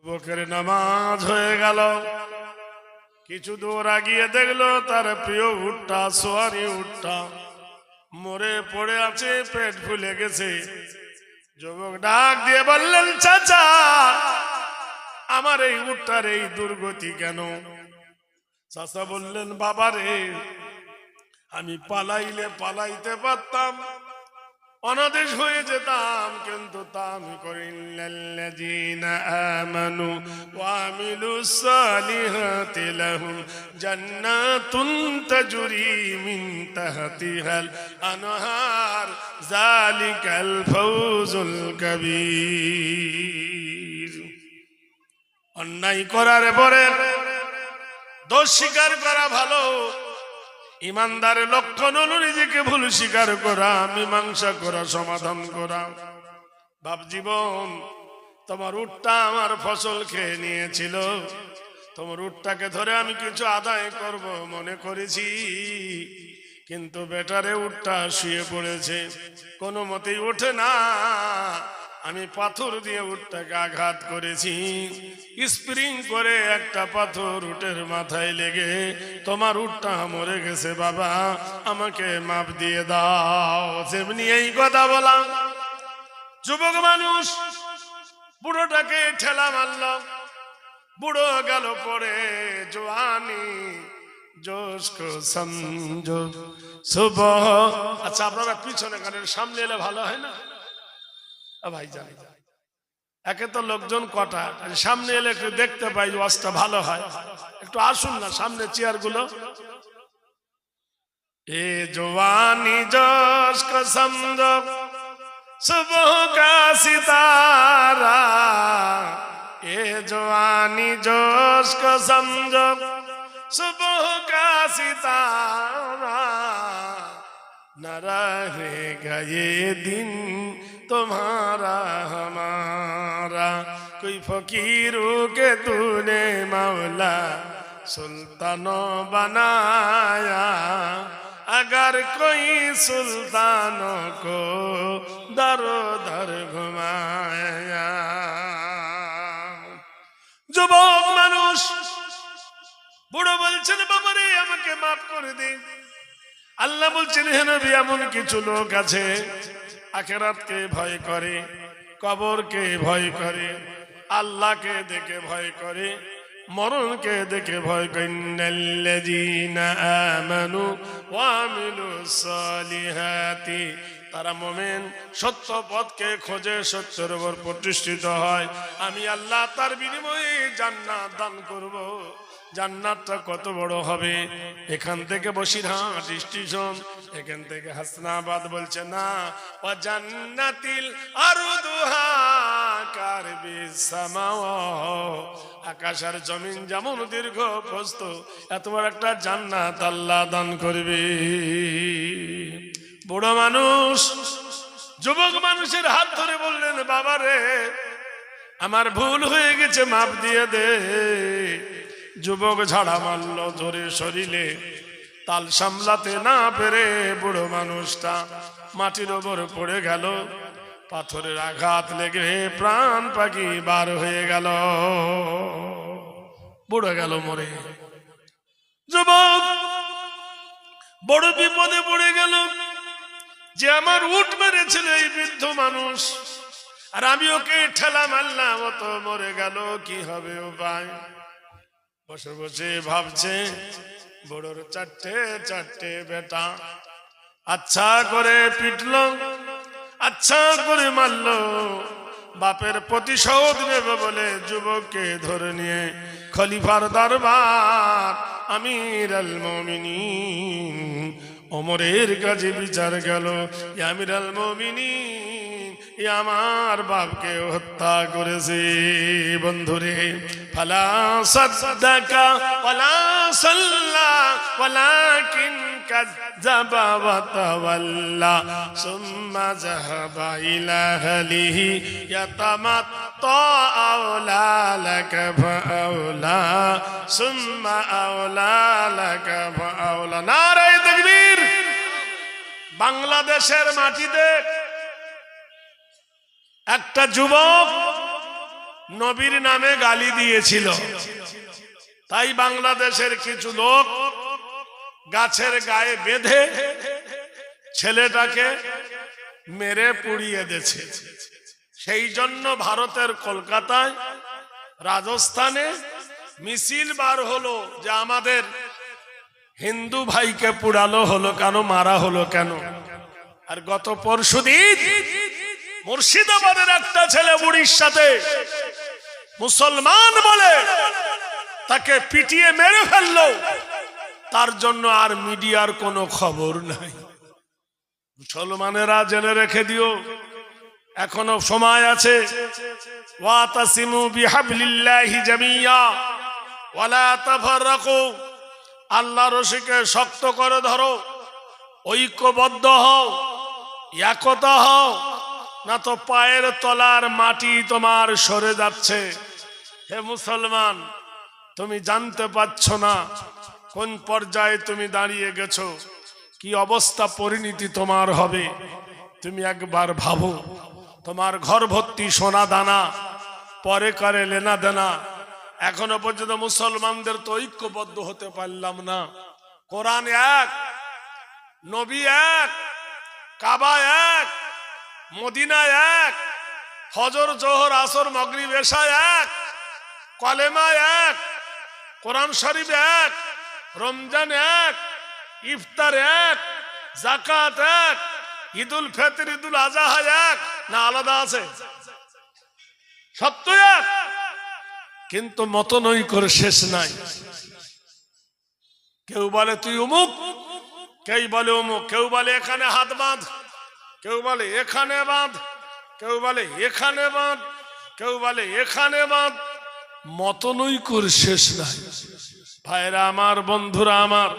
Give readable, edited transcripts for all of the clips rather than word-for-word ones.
যুবকের নামাজ হয়ে গেল, কিছু দূর আগিয়ে দেখলো তার প্রিয় উটটা, সোয়ারি উটটা মরে পড়ে আছে, পেট ফুলে গেছে। যুবক ডাক দিয়ে বললেন, চাচা আমার এই উটটার এই দুর্গতি কেন? চাচা বললেন, বাবা রে, আমি পালাইলে পালাইতে পারতাম, অনাদেশ হয়ে যেতাম, কিন্তু তা আমি করিল্লাযীনা আমানু ওয়া আমিলুস সালিহাতি লাহুম জান্নাতুন তাজরি মিন তাহতিহাল আনহার যালিকাল ফাওজুল কাবীর। অন্যায় করার পরে দোষ স্বীকার করা ভালো। ইমানদারের লক্ষণ হলো নিজেকে ভুল স্বীকার করা, মীমাংসা করা, সমাধান করা। বাপ জীবন, তোমার উটটা আমার ফসল খেয়ে নিয়েছিল, তোমার উটটাকে ধরে আমি কিছু আদায় করব মনে করেছি, কিন্তু বেটারে উটটা শুয়ে পড়েছে, কোনো মতেই ওঠে না। আমি পাথর দিয়ে উটটাকে আঘাত করেছি, স্প্রিং করে একটা পাথর উটের মাথায় লেগে তোমার উটটা মরে গেছে। বাবা আমাকে মাপ দিয়ে দাও। যেমনি এই কথা বলা, যুবক মানুষ বুড়োটাকে ঠেলা মারল, বুড়ো গেল পড়ে। জওয়ানি জোশ কো সমঝো সুবহ। আচ্ছা, আপনারা পিছনে গানের সামনে এলে ভালো হয় না ভাই? জানি একে তো লোকজন কটা, সামনে এলে একটু দেখতে পাই, ওয়াজটা ভালো হয়। একটু আসুন না সামনে, চেয়ার গুলো। এ জওয়ানি জোশ কো সমঝো সুবহ কা সিতারা, এ জওয়ানি জোশ কো সমঝো सुबह का सितारा, न रहेगा ये दिन तुम्हारा हमारा। कोई फकीरों के तूने मौला सुल्तानो बनाया, अगर कोई सुल्तानों को दरो दर घुमाया। যুবক মানুষ বুড়ো বলছেন, বাবা রে আমাকে মাফ করে দে। আল্লাহ বলছেন, হে নবী, এমন কিছু লোক আছে আখিরাতকে ভয় করে, কবরকে ভয় করে, আল্লাহকে দেখে ভয় করে, মরণকে দেখে ভয় করে। ইন্নাল্লাযীনা আমানু ওয়া আমিলুস সালিহাতি, তারা মুমিন, সত্য পথকে খোঁজে, সত্যের উপর প্রতিষ্ঠিত হয়, আমি আল্লাহ তার বিনিময়ে জান্নাত দান করব। জান্নাতটা কত বড় হবে! এখান থেকে বসিরহাট স্টেশন, এখান থেকে হাসনাবাদ বলছে না, ওয়া জান্নাতিল আরদুহা কারবিস সামাওয়াত, আকাশ আর জমিন যেমন দীর্ঘ প্রস্থ, এত বড় একটা জান্নাত আল্লাহ দান করবে। বুড়ো মানুষ যুবক মানুষের হাত ধরে বললেন, বাবা রে আমার ভুল হয়ে গেছে, মাপ দিয়ে দে। যুবক ঝাড়া মারল ধরে শরীরে, তাল সামলাতে না পেরে বুড়ো মানুষটা মাটির ওপর পড়ে গেল, পাথরের আঘাত লেগে প্রাণ পাখি বার হয়ে গেল, বুড়ো গেল মরে। যুবক বড় বিপদে পড়ে গেল, যে আমার উট মেরেছিল এই বৃদ্ধ মানুষ, আর আমি ওকে ঠেলা মারলাম, ও তো মরে গেল, কি হবে উপায়? বসে বসে ভাবছে, বড়োর চারটে চারটে বেটা, আচ্ছা করে পিটলো, আচ্ছা করে মারলো, বাপের প্রতিশোধ নেবে বলে যুবককে ধরে নিয়ে খলিফার দরবার আমির আল মুমিনিন ওমরের কাছে বিচার গেল। আমির আল মুমিনিন, আমার বাপকে হত্যা করেছে। বন্ধুরে, ফালা সাদ্দাকা ওয়ালা সাল্লা ওয়ালাকিন কাযাবা ওয়া তাওয়াল্লা সুম্মা যাহাবা ইলা আহলিহি ইয়াতামাত্তা আওলা লাকা ফাআওলা সুম্মা আওলা লাকা ফাআওলা। নারায়ে তাকবীর। বাংলাদেশের মাটিতে একটা যুবক নবীর নামে গালি দিয়েছিল। তাই বাংলাদেশের কিছু লোক গাছের গায়ে বেঁধে ছেলেটাকে মেরে পুড়িয়ে দিয়েছে। সেই জন্য ভারতের কলকাতায়, রাজস্থানে মিছিল বার হলো যে আমাদের হিন্দু ভাইকে পুড়ালো হলো কেন, মারা হলো কেন। আর গত পরশুদিন মুর্শিদাবাদের একটা ছেলে উড়িষ্যাতে মুসলমান বলে তাকে পিটিয়ে মেরে ফেললো, তার জন্য আর মিডিয়ার কোনো খবর নাই। মুসলমানেরা জেনে রেখে দিও, এখনো সময় আছে। ওয়াতাসিমু বিহাবলিল্লাহি জামিয়া ওয়ালা তাফাররাকু, আল্লাহর রশিকে শক্ত করে ধরো, ঐক্যবদ্ধ হও, একতা হও, না তো পায়ের তলার মাটি তোমার সরে যাচ্ছে। হে মুসলমান, তুমি জানতে পারছো না কোন পর্যায়ে তুমি দাঁড়িয়ে গেছো, কি অবস্থা পরিণতি তোমার হবে। তুমি একবার ভাবো, তোমার ঘর ভর্তি সোনা দানা, পরে করে লেনা দেনা। এখনো পর্যন্ত মুসলমানদের তো ঐক্যবদ্ধ হতে পারলাম না। কোরআন এক, নবী এক, কাবা এক, মদিনা এক, ফজর জোহর আসর মাগরিব এশা এক, কলেমা এক, কোরআন শরীফ এক, রমজান এক, ইফতার এক, যাকাত এক, ঈদুল ফিতর ঈদুল আযহা এক, না আলাদা আছে? সব তো এক, কিন্তু মতনৈক্যর শেষ নাই। কেউ বলে তুই অমুক, কেউ বলে অমুক, কেউ বলে এখানে হাত বাঁধ, কেউ বলে এখানে বাঁধ, কেউ বলে এখানে বাঁধ, কেউ বলে এখানে বাঁধ। মতনৈক্যর শেষ নাই। ভাইরা আমার, বন্ধুরা আমার,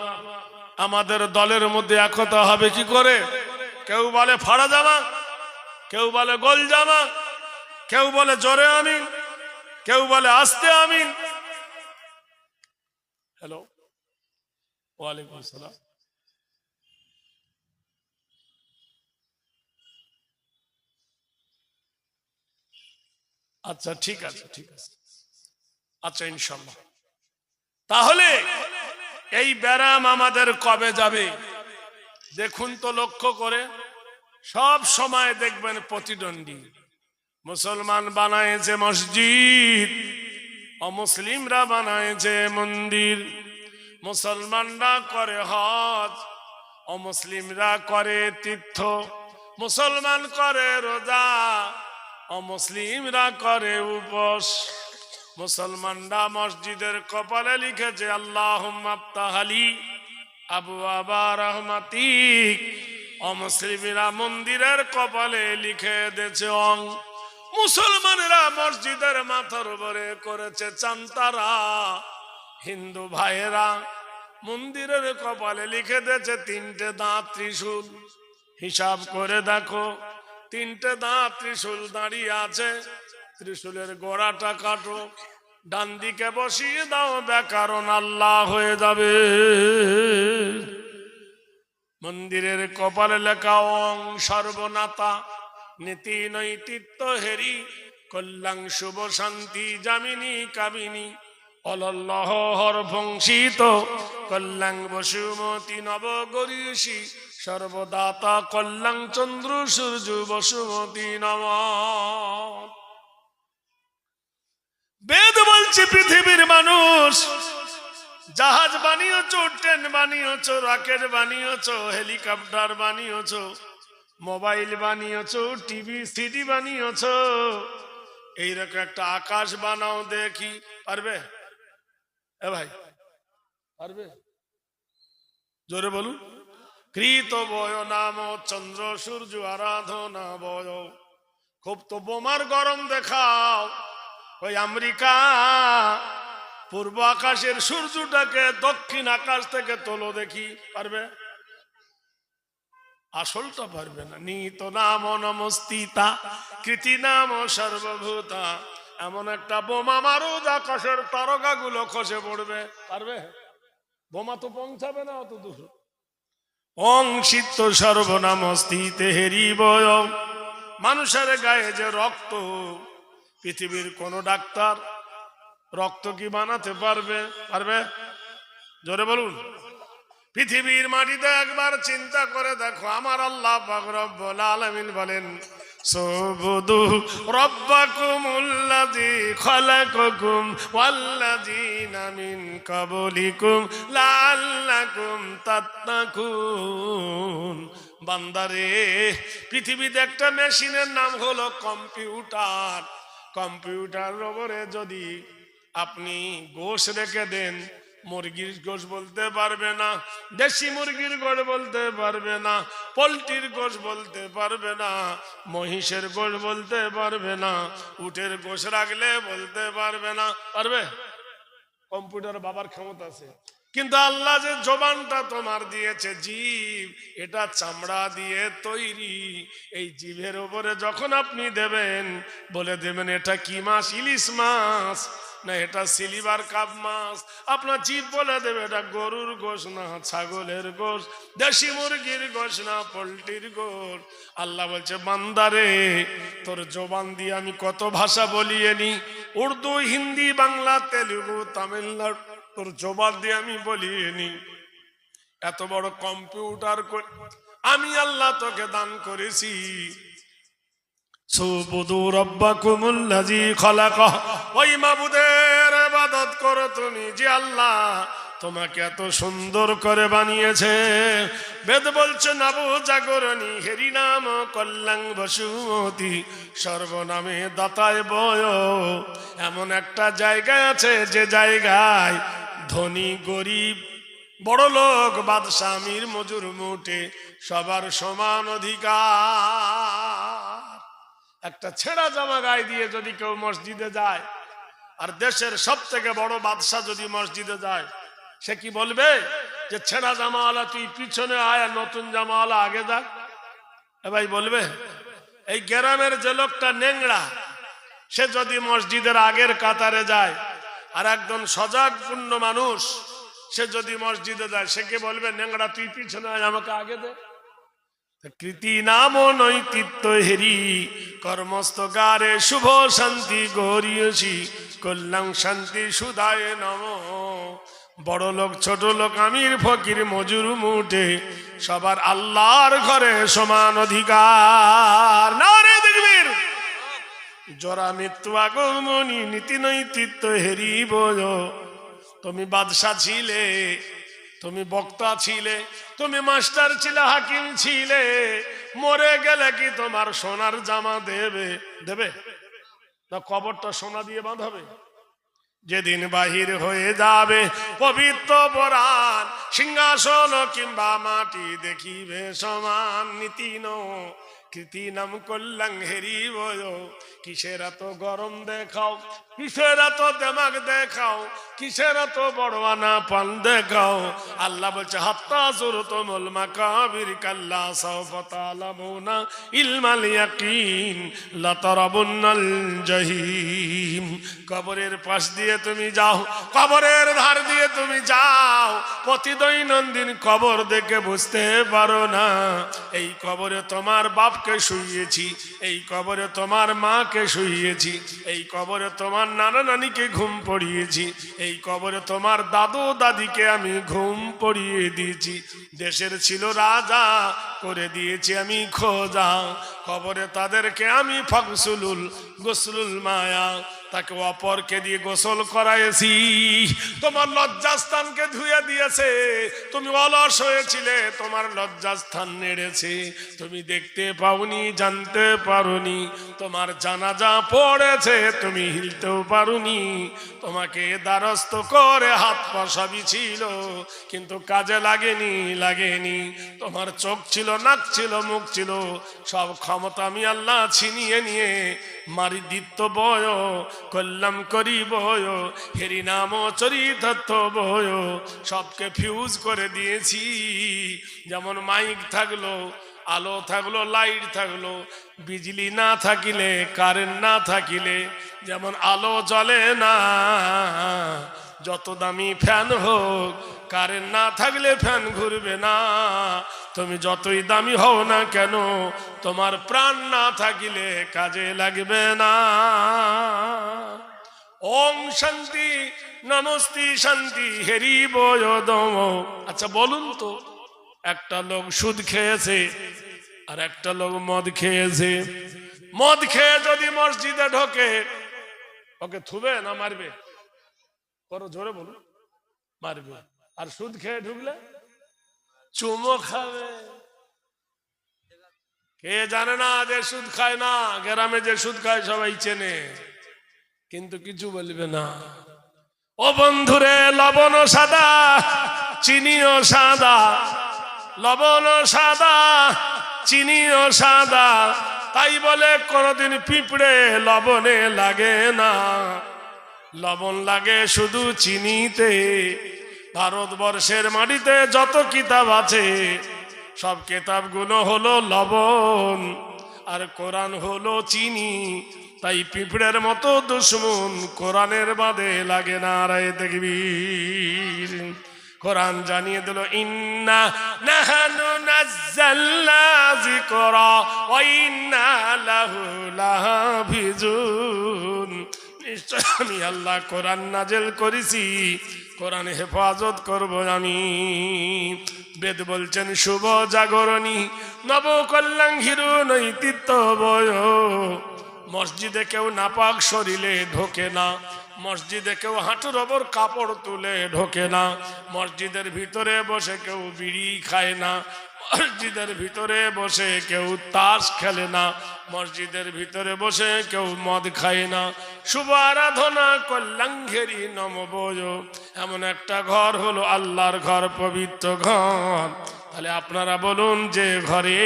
আমাদের দলের মধ্যে একতা হবে কি করে? কেউ বলে ফাড়া জামা, কেউ বলে গোল জামা, কেউ বলে জোরে আমিন, কেউ বলে আস্তে আমিন। হ্যালো, ওয়ালাইকুম আসসালাম। আচ্ছা ঠিক আছে, ঠিক আছে, আচ্ছা ইনশাল্লাহ। তাহলে এই ব্যারাম আমাদের কবে যাবে? দেখুন তো, লক্ষ্য করে সব সময় দেখবেন প্রতিদ্বন্দ্বী। মুসলমান বানায়েছে মসজিদ, অমুসলিমরা বানায়েছে মন্দির। মুসলমানরা করে হজ, অমুসলিমরা করে তীর্থ। মুসলমান করে রোজা, অমুসলিমরা করে উপোস। মুসলমানরা মসজিদের কপালে লিখেছে আল্লাহুম্মা আফতাহলি আবওয়াবা রাহমাতিক, অমুসলিমরা মন্দিরের কপালে লিখে দিয়েছে অং। মুসলমানেরা মসজিদের মাথার উপরে করেছে চান্তারা, হিন্দু ভাইয়েরা মন্দিরের কপালে লিখে দিয়েছে তিনটে দাঁত ত্রিশূল। হিসাব করে দেখো, তিনটে দাঁত ত্রিশূল দাঁড়িয়ে আছে, ত্রিশূলের গোড়াটা কাটো, ডান দিকে বসিয়ে দাও, ব্যাকরণ আল্লাহ হয়ে যাবে। মন্দিরের কপালে লেখা ওং সর্বনাতা নীতি নৈতিত্য হেরি কল্যাণ শুভ শান্তি জামিনী কামিনী অলল্লহ হর ভংসিত কল্যাণ বসুমতি নব গরিষি সর্বদাতা কল্যাণ চন্দ্র সূর্য বসুমতি নম। বেদ বলছে পৃথিবীর মানুষ জাহাজ বানিয়েছ, ট্রেন বানিয়েছ, রকেট বানিয়েছ, হেলিকপ্টার বানিয়েছ, মোবাইল বানিয়েছ, টিভি সিডি বানিয়েছ, এইরকম একটা আকাশ বানাও দেখি, পারবে? এ ভাই পারবে? জোরে বলুন। কৃত বয় নাম চন্দ্র সূর্য আরাধনা বয়। খুব তো বোমার গরম দেখাও, ওই আমেরিকা পূর্ব আকাশের সূর্যটাকে দক্ষিণ আকাশ থেকে তোলো দেখি, পারবে? আসলটা পারবে না। নিত নাম নমস্তিতা কৃতি নাম সর্বভূতা, এমন একটা বোমা মারো আকাশের তারকাগুলো খসে পড়বে, পারবে? বোমা তো পৌঁছাবে না অত দূর। অংশিত সর্বনাম স্থিতে হেরি বয়, মানুষের গায়ে যে রক্ত, পৃথিবীর কোন ডাক্তার রক্ত কি বানাতে পারবে? পারবে? জোরে বলুন। পৃথিবীর মাটিতে একবার চিন্তা করে দেখো, আমার আল্লাহ পাক রব্বুল আলামিন বলেন, সুবুদু রাব্বাকুমুল্লাযী খালাকাকুম ওয়াল্লাযীনা মিন ক্বাবলিকুম লাআল্লাকুম তাত্তাকুন। বান্দারে, পৃথিবীতে একটা মেশিনের নাম হলো কম্পিউটার। কম্পিউটারের উপরে যদি আপনি গোশ রেখে দেন, মুরগির গোশ বলতে পারবে না, দেশি মুরগির গোশ বলতে পারবে না, পোলট্রির গোশ বলতে পারবে না, মহিষের গোশ বলতে পারবে না, উটের গোশ রাখলে বলতে পারবে না। পারবে? কম্পিউটার বাবার ক্ষমতা আছে, কিন্তু আল্লাহ যে জবানটা তোমার দিয়েছে, জিভ, এটা চামড়া দিয়ে তৈরি। এই জিভের উপরে যখন আপনি দেবেন, বলে দেবেন এটা কি মাছ? ইলিশ মাছ না এটা সিলভার কাপ মাছ। আপনার জিভ বলে দেবে এটা গরুর গোশ না ছাগলের গোশ, দেশি মুরগির গোশ না পোল্ট্রির গোশ। আল্লাহ বলছে, বান্দারে, তোর জবান দিয়ে আমি কত ভাষা বলিয়ে নি, উর্দু, হিন্দি, বাংলা, তেলুগু, তামিলনাড়ু, তোর জবান দিয়ে আমি বলিয়ে নি। এত বড় কম্পিউটার আমি আল্লাহ তোকে দান করেছি। সুবুদু রাব্বাকুমুল্লাযী খালাকা, ওই মাবুদের ইবাদত করো তুমি যে আল্লাহ তোমাকে এত সুন্দর করে বানিয়েছে। বেদ বলছে, নাবু জাগরণী হেরি নাম কল্যাং বসুমতী, সর্বনামে দাতায় বয়। এমন একটা জায়গায় আছে যে জায়গায় ধনী গরিব, বড় লোক, বাদশা, আমির, মজুর, মুটে সবার সমান অধিকার। একটা ছেঁড়া জামা গায়ে দিয়ে যদি কেউ মসজিদে যায়, আর দেশের সব থেকে বড় বাদশা যদি মসজিদে যায়, সে কি বলবে যে ছেঁড়া জামাওয়ালা তুই পিছনে আয়, আর নতুন জামাওয়ালা আগে যাক? ভাই বলবে? এই গ্রামের যে লোকটা নেংড়া, সে যদি মসজিদের আগের কাতারে যায়, আর একজন সজাগপূর্ণ মানুষ সে যদি মসজিদে যায়, সে কি বলবে নেংড়া তুই পিছনে আয়, আমাকে আগে দে? কৃতি নাম নৈতিত্য হেরি কর্মস্তগারে শুভ শান্তি গরিয়সী কল্যাণ শান্তি সুদায় নম। বড় লোক, ছোট লোক, আমির, ফকির, মজুর, মুটে সবার আল্লাহর ঘরে সমান অধিকার। নারে তাকবীর। জরা মৃত্যু আগমনী নীতি নৈতিত্য হেরি বোঝ। তুমি বাদশা ছিলে, তুমি বক্তা ছিলে, তুমি মাস্টার ছিলে, হাকিম ছিলে, মরে গেলে কি তোমার সোনার জামা দেবে? দেবে না কবরটা সোনা দিয়ে বাঁধাবে? যেদিন বাহির হয়ে যাবে পবিত্র পরাণ, সিংহাসন কিংবা মাটি দেখিবে সমান। নীতি ন কৃতি নাম কল্যাণ হেরি বয়। কিসের এত গরম দেখাও, কিসের এত দেমাগ দেখাও, কিসের এত বড় আনা পান দেখাও? আল্লাহ বলছে, হাত্তা যুরতুমুল মাকাবির কাল্লা সাওফা তা'লামুনা ইলমাল ইয়াকিন লাতারাবুন্নাল জাহিম। কবরের পাশ দিয়ে তুমি যাও, কবরের ধার দিয়ে তুমি যাও, প্রতি দৈনন্দিন কবর দেখে বুঝতে পারো না এই কবরে তোমার বাপকে শুইয়েছি, এই কবরে তোমার মাকে শুইয়েছি, এই কবরে তোমার নানা নানিকে ঘুম পড়িয়েছি, এই কবরে তোমার দাদু দাদিকে আমি ঘুম পড়িয়ে দিয়েছি। দেশের ছিল রাজা, করে দিয়েছি আমি খোঁজা। কবরে তাদেরকে আমি ফাগসুলুল গোসলুল মায়া, তাকে অপরকে দিয়ে গোসল করাইছি। তোমার লজ্জাস্থানকে ধুয়ে দিয়েছে, তুমি অলস হয়েছিলে, তোমার লজ্জাস্থান নেড়েছে, তুমি দেখতে পাওনি, জানতে পারোনি, তোমার জানাজা পড়েছে, তুমি হিলতেও পারোনি, তোমাকে দ্বারস্থ করে হাত পা সবই ছিল, কিন্তু কাজে লাগেনি। তোমার চোখ ছিল, নাক ছিল, মুখ ছিল, সব ক্ষমতা আমি আল্লাহ ছিনিয়ে নিয়ে মারি দিত্য বয় কল্যাণ করি বয় হেরি নাম চরিতার্থ বয় সবকে ফিউজ করে দিয়েছি। যেমন মাইক থাকলো, আলো থাকলো, লাইট থাকলো, বিজলি না থাকিলে, কারেন্ট না থাকিলে যেমন আলো জ্বলে না, যত দামি ফ্যান হোক কারেন্ট না থাকলে ফ্যান ঘুরবে না। তুমি যতই দামি হও না কেন, তোমার প্রাণ না থাকিলে কাজে লাগবে না। ওম শান্তি নমস্তি শান্তি হেরি বয়দম। আচ্ছা বলুন তো, একটা লোক সুদ খেয়েছে আর একটা লোক মদ খেয়েছে। মদ খেয়ে যদি মসজিদে ঢোকে, ওকে থুবে না মারবে? করো জোরে বলুন। মারবে। আর সুদ খেয়ে ঢুকলে চুমো খাবে। কে জানে না যে সুদ খায় না? গ্রামে যে সুদ খায় সবাই চেনে, কিন্তু কিছু বলবে না। ও বন্ধুরে, লবণ সাদা চিনিও সাদা, লবণ সাদা চিনিও সাদা, তাই বলে কোনদিন পিঁপড়ে লবণে লাগে না। লবণ লাগে শুধু চিনিতে। ভারতবর্ষের মাটিতে যত কিতাব আছে সব কিতাবগুলো হলো লবণ, আর কোরআন হলো চিনি। তাই পিঁপড়ের মতো দুশ্মন কোরআনের বাদে লাগে না। রায় তাকবীর। কোরআন জানিয়ে দিল, ইন্না নাহনু নাযালনা যিকরা ওয়া ইন্না লাহু লাহাফিজুন। নিশ্চয় আমি আল্লাহ কোরআন নাজেল করেছি, কোরআন হেফাজত করব আমি। বেদ বলছেন, শুভ জাগরণী নব কল্যাণ হিরো নৈতিত্ব বয়। মসজিদে কেউ নাপাক শরীরে ঢোকে না, মসজিদে কেউ হাঁটুর ওপর কাপড় তুলে ঢোকে না, মসজিদের ভিতরে বসে কেউ বিড়ি খায় না, মসজিদের ভিতরে বসে কেউ তাস খেলে না, মসজিদের ভিতরে বসে কেউ মদ খায় না। শুভ আরাধনা কল্যাণঘেরি নমবয়। এমন একটা ঘর হলো আল্লাহর ঘর, পবিত্র ঘর। তাহলে আপনারা বলুন, যে ঘরে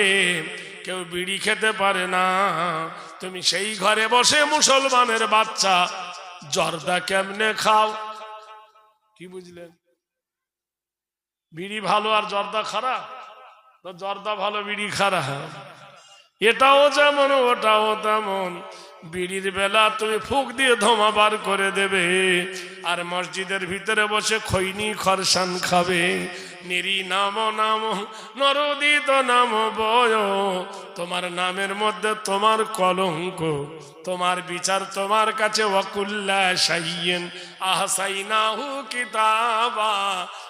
কেউ বিড়ি খেতে পারে না, তুমি সেই ঘরে বসে মুসলমানের বাচ্চা জর্দা কেমনে খাও? কি বুঝলেন? বিড়ি ভালো আর জর্দা খারাপ? জর্দা ভালো, বিড়ি খারাপ। এটাও যেমন ওটাও তেমন। বিড়ির বেলা তুমি ফুক দিয়ে ধোঁয়া বার করে দেবে, আর মসজিদের ভিতরে বসে খৈনি খরসান খাবে। নিরি নাম নাম নরদিত নাম বয়। তোমার নামের মধ্যে তোমার কলঙ্ক, তোমার বিচার তোমার কাছে। ওয়াকুল্লা শাইয়িন আহসাইনাহু কিতাবা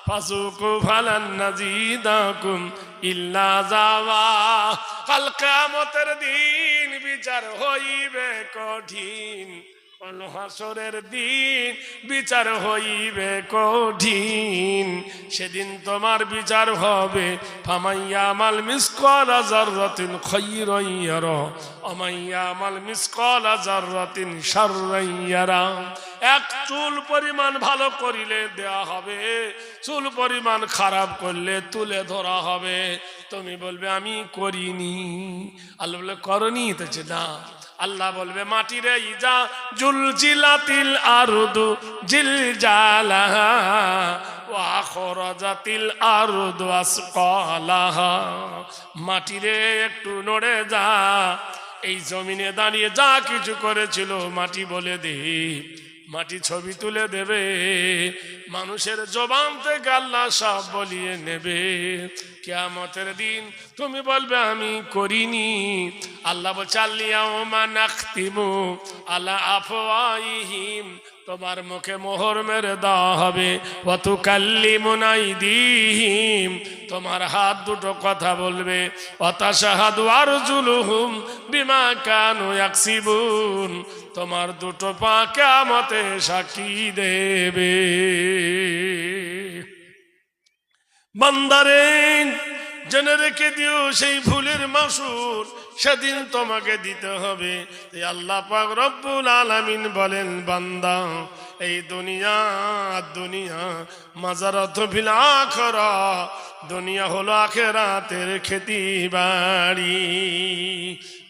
ফাসুকু ফালান নাজিদাকুম ইল্লা যাওয়া। কাল কিয়ামতের দিন বিচার হইবে কঠিন, হাসরের দিন বিচার হইবে কঠিন। সেদিন তোমার বিচার হবে, ফামাইয়ামাল মিসকালা যাররাতিন খায়রান ইয়ারা ওয়া মাইয়ামাল মিসকালা যাররাতিন শাররান ইয়ারা। এক চুল পরিমাণ ভালো করিলে দেয়া হবে, চুল পরিমাণ খারাপ করলে তুলে ধরা হবে। তুমি বলবে আমি করিনি, আল্লাহ বলে করনি, তো না। আল্লাহ বলবে, মাটিরে ইজা জুলজিলাতিল আরদু জিলজালাহা ওয়া আখরাজাতিল আরদু আসকালাহা। মাটিরে একটু নড়ে যা, এই জমিনে দাঁড়িয়ে যা কিছু করেছিল মাটি বলে দে। মাটি ছবি তুলে দেবে, মানুষের জবান থেকে আল্লাহ সব বলিয়ে নেবে। কিয়ামতের দিন তুমি বলবে আমি করিনি। আল্লাহ বলছে, আল্লিয়াউমা নাখতিমু আলা আফওয়াহিহিম, তোমার মুখে মোহর মেরে দেওয়া হবে। ওয়া তুকাল্লিমুনা আইদিহিম, তোমার হাত দুটো কথা বলবে। ওয়া তাশহাদু আরজুলুহুম বিমা কানু ইয়াকসিবুন, তোমার দুটো পা কিয়ামতে সাক্ষী দেবে। বান্দারে, জেনে রেখে দিও, সেই ভুলের মাসুল সেদিন তোমাকে দিতে হবে। আল্লাহ পাক রব্বুল আলামিন বলেন, বান্দা, এই দুনিয়া মাজারাত ফিল আখিরা, দুনিয়া হলো আখিরাতের খেতি বাড়ি।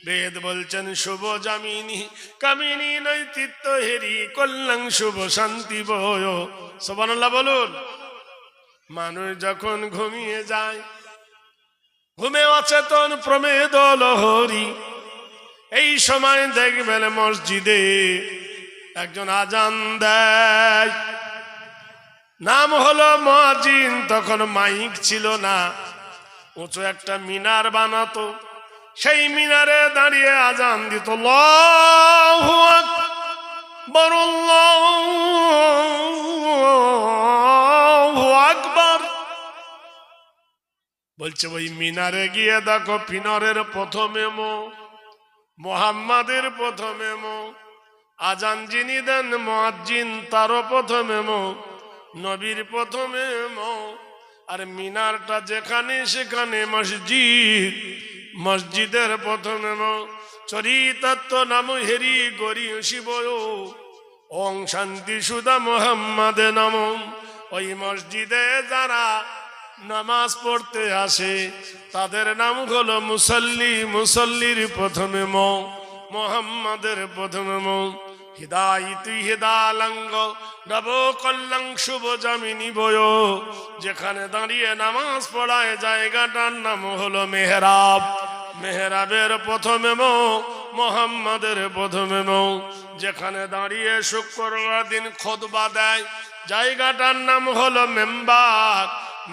বেদ বলছেন, শুভ জামিনী কামিনী নৈতিত্ব হেরি কল্যাণ শুভ শান্তি বয়। সুবহানাল্লাহ বলুন। মানুষ যখন ঘুমিয়ে যায়, ঘুমে অচেতন প্রমেদ লহরী, এই সময় দেখবেন মসজিদে একজন আজান দেয়, নাম হলো মুয়াজ্জিন। তখন মাইক ছিল না, উঁচু একটা মিনার বানাতো, সেই মিনারে দাঁড়িয়ে আজান দিত, আল্লাহু আকবার, আল্লাহু আকবার। বলছে ওই মিনারে গিয়ে দেখো পিনরের প্রথমে মোহাম্মদের প্রথমে আজান যিনি দেন মুয়াজ্জিন তারও প্রথমে নবীর প্রথমে আর মিনারটা যেখানে সেখানে মসজিদ, মসজিদের প্রথমে চরিতাত্ম নাম হেরি গরি শিব ওং শান্তি সুদা মোহাম্মদে নম। ওই মসজিদে যারা নামাজ পড়তে আসে তাদের নাম হলো মুসল্লি, মুসল্লির প্রথমে মোহাম্মদের প্রথমে হিদায়িতি হিদালঙ্গ নব কল্যাং শুভ জামিনী বয়। যেখানে দাঁড়িয়ে নামাজ পড়ায় জায়গাটার নাম হলো মেহরাব, মেহরাবের প্রথমে মোহাম্মদের প্রথমে যেখানে দাঁড়িয়ে শুক্রবার দিন খুতবা দেয় জায়গাটার নাম হলো মেম্বার,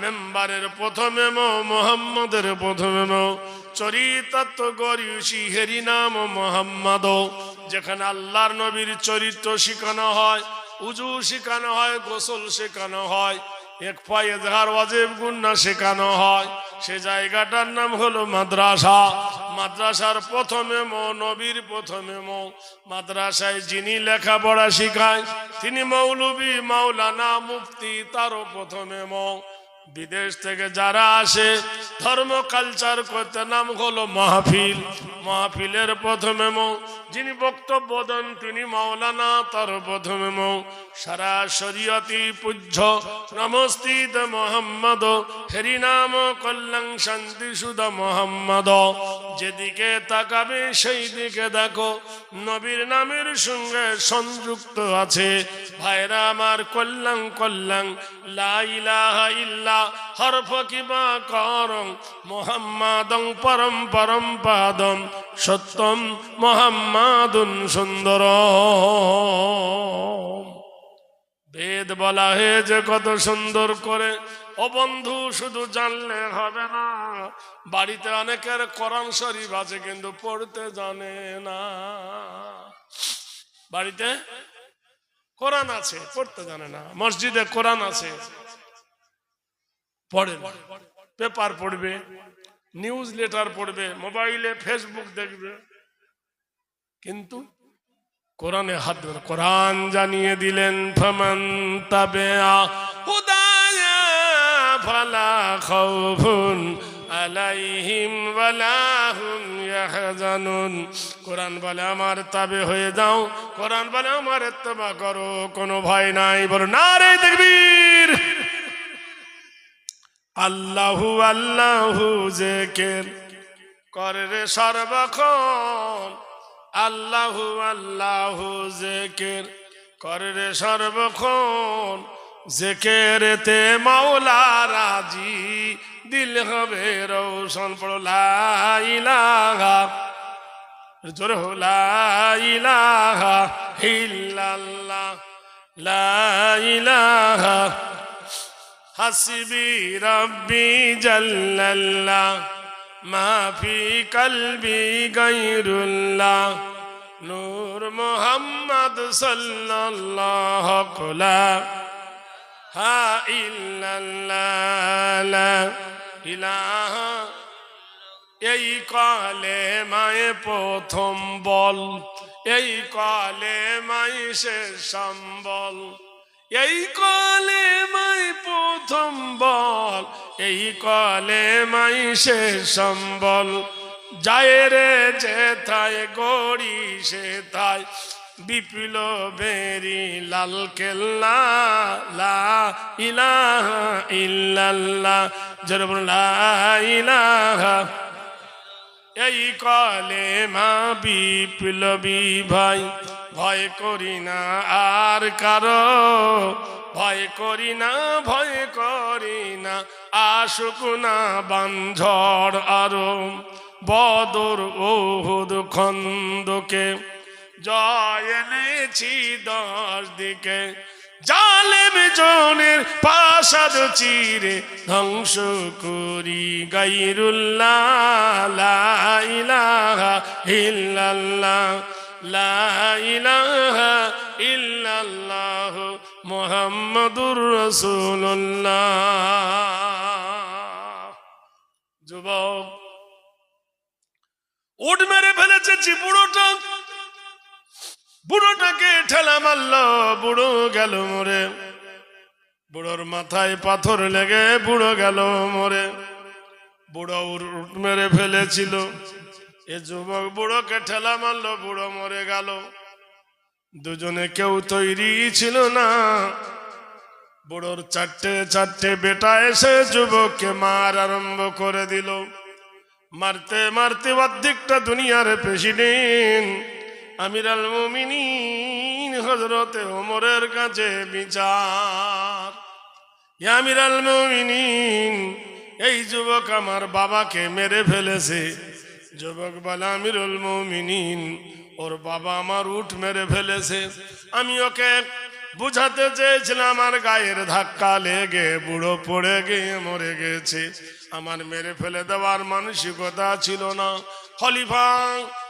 মেম্বারের প্রথমে মোহাম্মদের প্রথমে চরিতাত্ম গরিয়সী হেরি নাম মোহাম্মদ। যেখানে আল্লাহর নবীর চরিত্র শেখানো হয়, উজু শেখানো হয়, গোসল শেখানো হয়, এক পায়ে যাহার ওয়াজিব গুনাহ শেখানো হয়, সে জায়গাটার নাম হলো মাদ্রাসা। মাদ্রাসার প্রথমে নবীর প্রথমে মাদ্রাসায় যিনি লেখাপড়া শিখায় তিনি মৌলবী, মাওলানা, মুফতি, তারও প্রথমে বিদেশ থেকে যারা আসে ধর্ম কালচার করতে নাম হলো মাহফিল, মাহফিলের প্রথমে যিনি বক্তব্য দেন তিনি মাওলানা, তার প্রথমে সারা শরীয়তি পূজ্য নমস্তিত মোহাম্মদ হেরি নাম কল্যাণ শান্তি সুদা মোহাম্মদ। যেদিকে তাকাবে সেই দিকে দেখো নবীর নামের সঙ্গে সংযুক্ত আছে। ভাইরা আমার, কল্যাণ কল্যাণ লা ইলাহা ইল্লা হরফ কিবা করং মোহাম্মদং পরম পরম পাদম সত্যম মোহাম্মদুন সুন্দর। বেদ বলা হয়েছে কত সুন্দর করে। ও বন্ধু, শুধু জানলে হবে না, বাড়িতে অনেকের কোরআন শরীফ আছে কিন্তু পড়তে জানে না। বাড়িতে কোরআন আছে, পড়তে জানে না। মসজিদে কোরআন আছে, পড়ে না। পেপার পড়বে, নিউজ লেটার পড়বে, মোবাইলে ফেসবুক দেখবে, কিন্তু কোরআনে হাত ধরে। কোরআন জানিয়ে দিলেন ফামান তাবিআ হুদায়া ফালা খাউফুন আলাইহিম ওয়ালা হুম ইয়াহজানুন। কোরআন বলে আমার তাবে হয়ে যাও, কোরআন বলে আমার ইত্তেবা করো, কোনো ভয় নাই। বলো নারে তাকবীর। আল্লাহু আল্লাহু জিকির করে রে সর্বক্ষণ, আল্লাহু আল্লাহু জিকির করে রে সর্বক্ষণ। জিকিরেতে মাওলা রাজি, দিল হবে রৌশন। পড়ো লা ইলাহা, জোরে হো লা ইলাহা ইল্লাল্লাহ, লা ইলাহা হাসবি রব্বি জাল্লাল্লাহ মা ফি কলবি গায়রুল্লাহ নূর মুহাম্মদ সাল্লাল্লাহু ইলাহা ইল্লাল্লাহ লা ইলাহা। এই কালেমায়ে প্রথম বল, এই কালেমায়ে শেষ সম্বল, এই কালেমায়ে প্রথম বল, এই কালেমায়ে শেষ সম্বল। যায় রে যেথায় গড়ি সেথায় বিপ্লবেরি লাল কেল্লা, লা ইলাহা ইল্লাল্লাহ, জোরে বলুন লা ইলাহা। এই কালেমা বিপ্লবী ভাই, ভয় করি না আর কারো, ভয় করি না, ভয় করি না, আসুক না বানঝড় আরো। বদর ওহুদ খন্দকে জয় এনেছি 10 দিকে, জালেম জনের পাশাদ চিরে ধ্বংস করি গায়রুল্লাহ লা ইলাহা ইল্লাল্লাহ লা ইলাহা ইল্লাল্লাহ মুহাম্মাদুর রাসূলুল্লাহ। যুবক উঠ মেরে ফেলেছে বুড়োটাকে ঠেলা মারল, বুড়ো গেল মরে। বুড়োর মাথায় পাথর লেগে বুড়ো গেল মরে। বুড়ো উঠ মেরে ফেলেছিল, এ যুবক বুড়োকে ঠেলা মারল, বুড়ো মরে গেল। দুজনে কেউ তৈরি ছিল না। বুড়োর চারটে বেটা এসে যুবককে মার আরম্ভ করে দিল। মারতে মারতে অর্ধেকটা দুনিয়ার প্রেসিডেন্ট আমির আল মুমিনিন হযরতে ওমরের কাছে বিচার। আমির আল মুমিনিন, এই যুবক আমার বাবাকে মেরে ফেলেছে। যুবক বলে, আমিরুল মুমিনিন, ওর বাবা আমার উঠ মেরে ফেলেছে। আমি ওকে বুঝাতে চেয়েছিলাম, আমার গায়ের ধাক্কা লেগে বুড়ো পড়ে গিয়ে মরে গেছে। আমার মেরে ফেলে দেওয়ার মানসিকতা ছিল না। খলিফা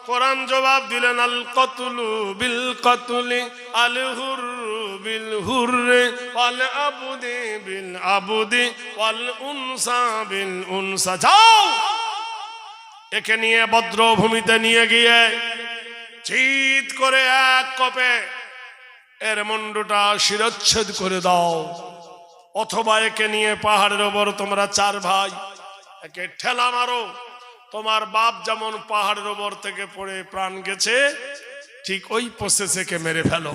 কোরআন জবাব দিলেন, আল কতলু বিল কতলি আল হুররু বিল হুররি ওয়াল আবদি বিল আবদি ওয়াল উনসা বিল উনসা। যাও একে নিয়ে বদ্রভূমিতে নিয়ে গিয়ে চিৎ করে এক কোপে এর মুন্ডুটা শিরচ্ছেদ করে দাও, অথবা একে নিয়ে পাহাড়ের ওপর তোমরা চার ভাই একে ঠেলা মারো। তোমার বাপ যেমন পাহাড়ের ওপর থেকে পড়ে প্রাণ গেছে, ঠিক ওই প্রসেসে কে মেরে ফেলো।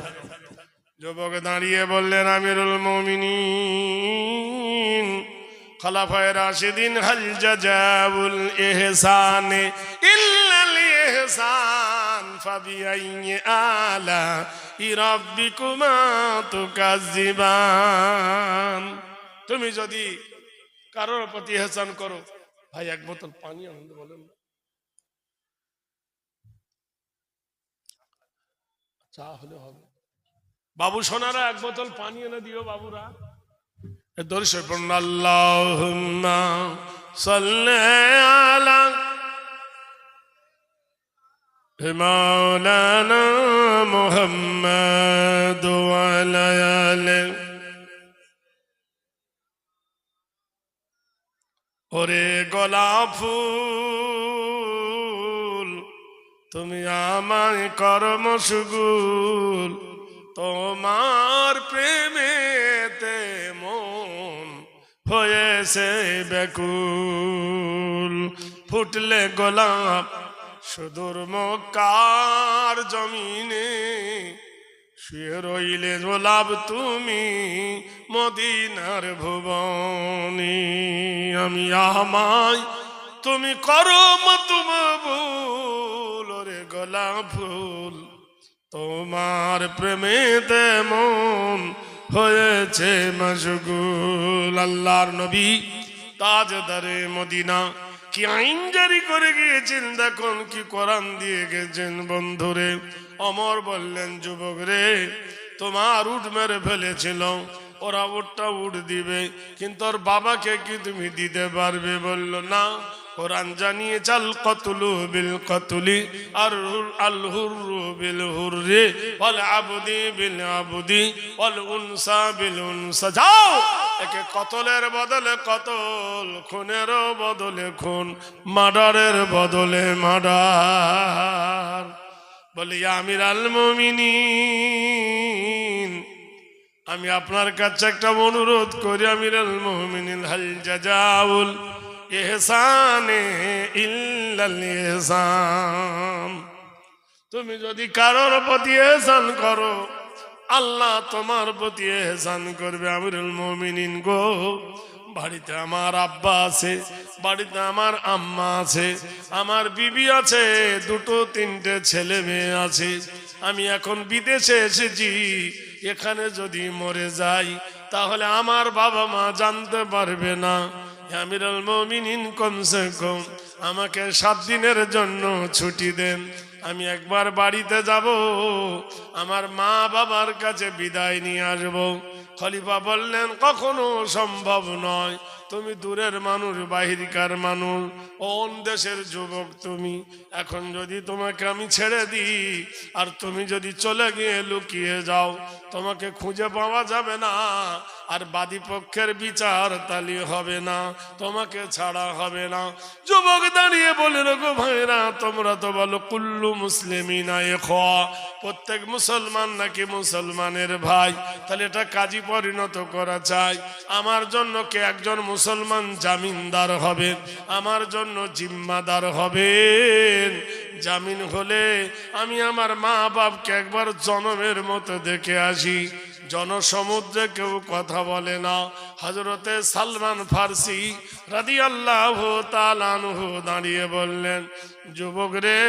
যুবক দাঁড়িয়ে বললেন, আমিরুল মুমিনিন খলাফায়ে রাশিদিন, হাল জাযাউল ইহসানে ইল্লাল ইহসান ফাবিআইয়ি আলাই রাব্বিকুমা তুকাজ্জিবান। তুমি যদি কারোর প্রতি ইহসান করো, ভাই এক বোতল পানি আনতে বলেন। চা হলে হবে। বাবু সোনারা এক বোতল পানি এনে দিও বাবুরা। দর্শক পড়ুন, আল্লাহুম্মা সাল্লি আলা মাওলানা মুহাম্মাদ ওয়া আলা আলি। ওরে গোলাপ ফুল, তুমি আমায় কর্ম সুগুল, তোমার প্রেমেতে মন হয়েছে ব্যাকুল। ফুটলে গোলাপ সুদূর মক্কার জমিনে, শুয়ে রইলে গোলাপ তুমি মদিনার ভুবনে। আমি আমায় তুমি করো মতবুল, ওরে গোলাপ ফুল, তোমার প্রেমেতে মন হয়েছে মশগুল। আল্লাহর নবী তাজদারে মদিনা কি আইন জারি করে গিয়েছেন, দেখুন কি কোরআন দিয়ে গেছেন। বন্ধুরে ওমর বললেন, যুবক রে, তোমার উট মেরে ফেলেছিল, ওরা উটটা উঠ দিবে, কিন্তু ওর বাবাকে কি তুমি দিতে পারবে? বলল না। কোরআন জানিয়ে চাল কতলু বিল কতলি আর আল হুররু বিল হুররি ওয়াল আবদি বিল আবদি ওয়াল উনসা বিল উনসা। যাও একে কতলের বদলে কতল, খুনের বদলে খুন, মার্ডারের বদলে মার্ডার। বলি আমির আল মুমিনিন, আমি আপনার কাছে একটা অনুরোধ করি, আমির আল মুমিনিন, হাল জাযাউল ইহসানে ইল্লাল ইহসান। তুমি যদি কারোর প্রতি ইহসান করো, আল্লাহ তোমার প্রতি ইহসান করবে। আমিরুল মুমিনিন গো, বাড়িতে আমার আব্বা আছে, বাড়িতে আমার আম্মা আছে, আমার বিবি আছে, দুটো তিনটে ছেলে মেয়ে আছে। আমি এখন বিদেশে এসেছি, এখানে যদি মরে যাই তাহলে আমার বাবা মা জানতে পারবে না। আমিরুল মুমিনিন, কমসে কম আমাকে 7 দিনের জন্য ছুটি দেন, আমি একবার বাড়িতে যাব, আমার মা বাবার কাছে বিদায় নিয়ে আসবো। খলিফা বললেন, কখনো সম্ভব নয়, তুমি দূরের মানুষ, বাহিরকার মানুষ, কোন দেশের যুবক তুমি। এখন যদি তোমাকে আমি ছেড়ে দিই আর তুমি যদি চলে গিয়ে লুকিয়ে যাও, তোমাকে খুঁজে পাওয়া যাবে না, আর বাদী পক্ষের বিচার তালি হবে না, তোমাকে ছাড়া হবে না। যুবক দাঁড়িয়ে বলে, গো ভাইরা, তোমরা তো বলো কুল্লু মুসলিমিনা ইখওয়া, প্রত্যেক মুসলমান নাকি মুসলমানের ভাই, তাহলে এটা কাজী পরিণত করা চাই। আমার জন্য কে একজন মুসলমান জামিনদার হবে, আমার জন্য জিম্মাদার হবেন। জামিন হলে আমি আমার মা বাপকে একবার জনমের মতো দেখে আসি। জনসমুদ্রে কেউ কথা বলে না। হযরতে সালমান ফার্সি রাদিয়াল্লাহু তাআলা আনহু দাঁড়িয়ে বললেন, যুবক রে,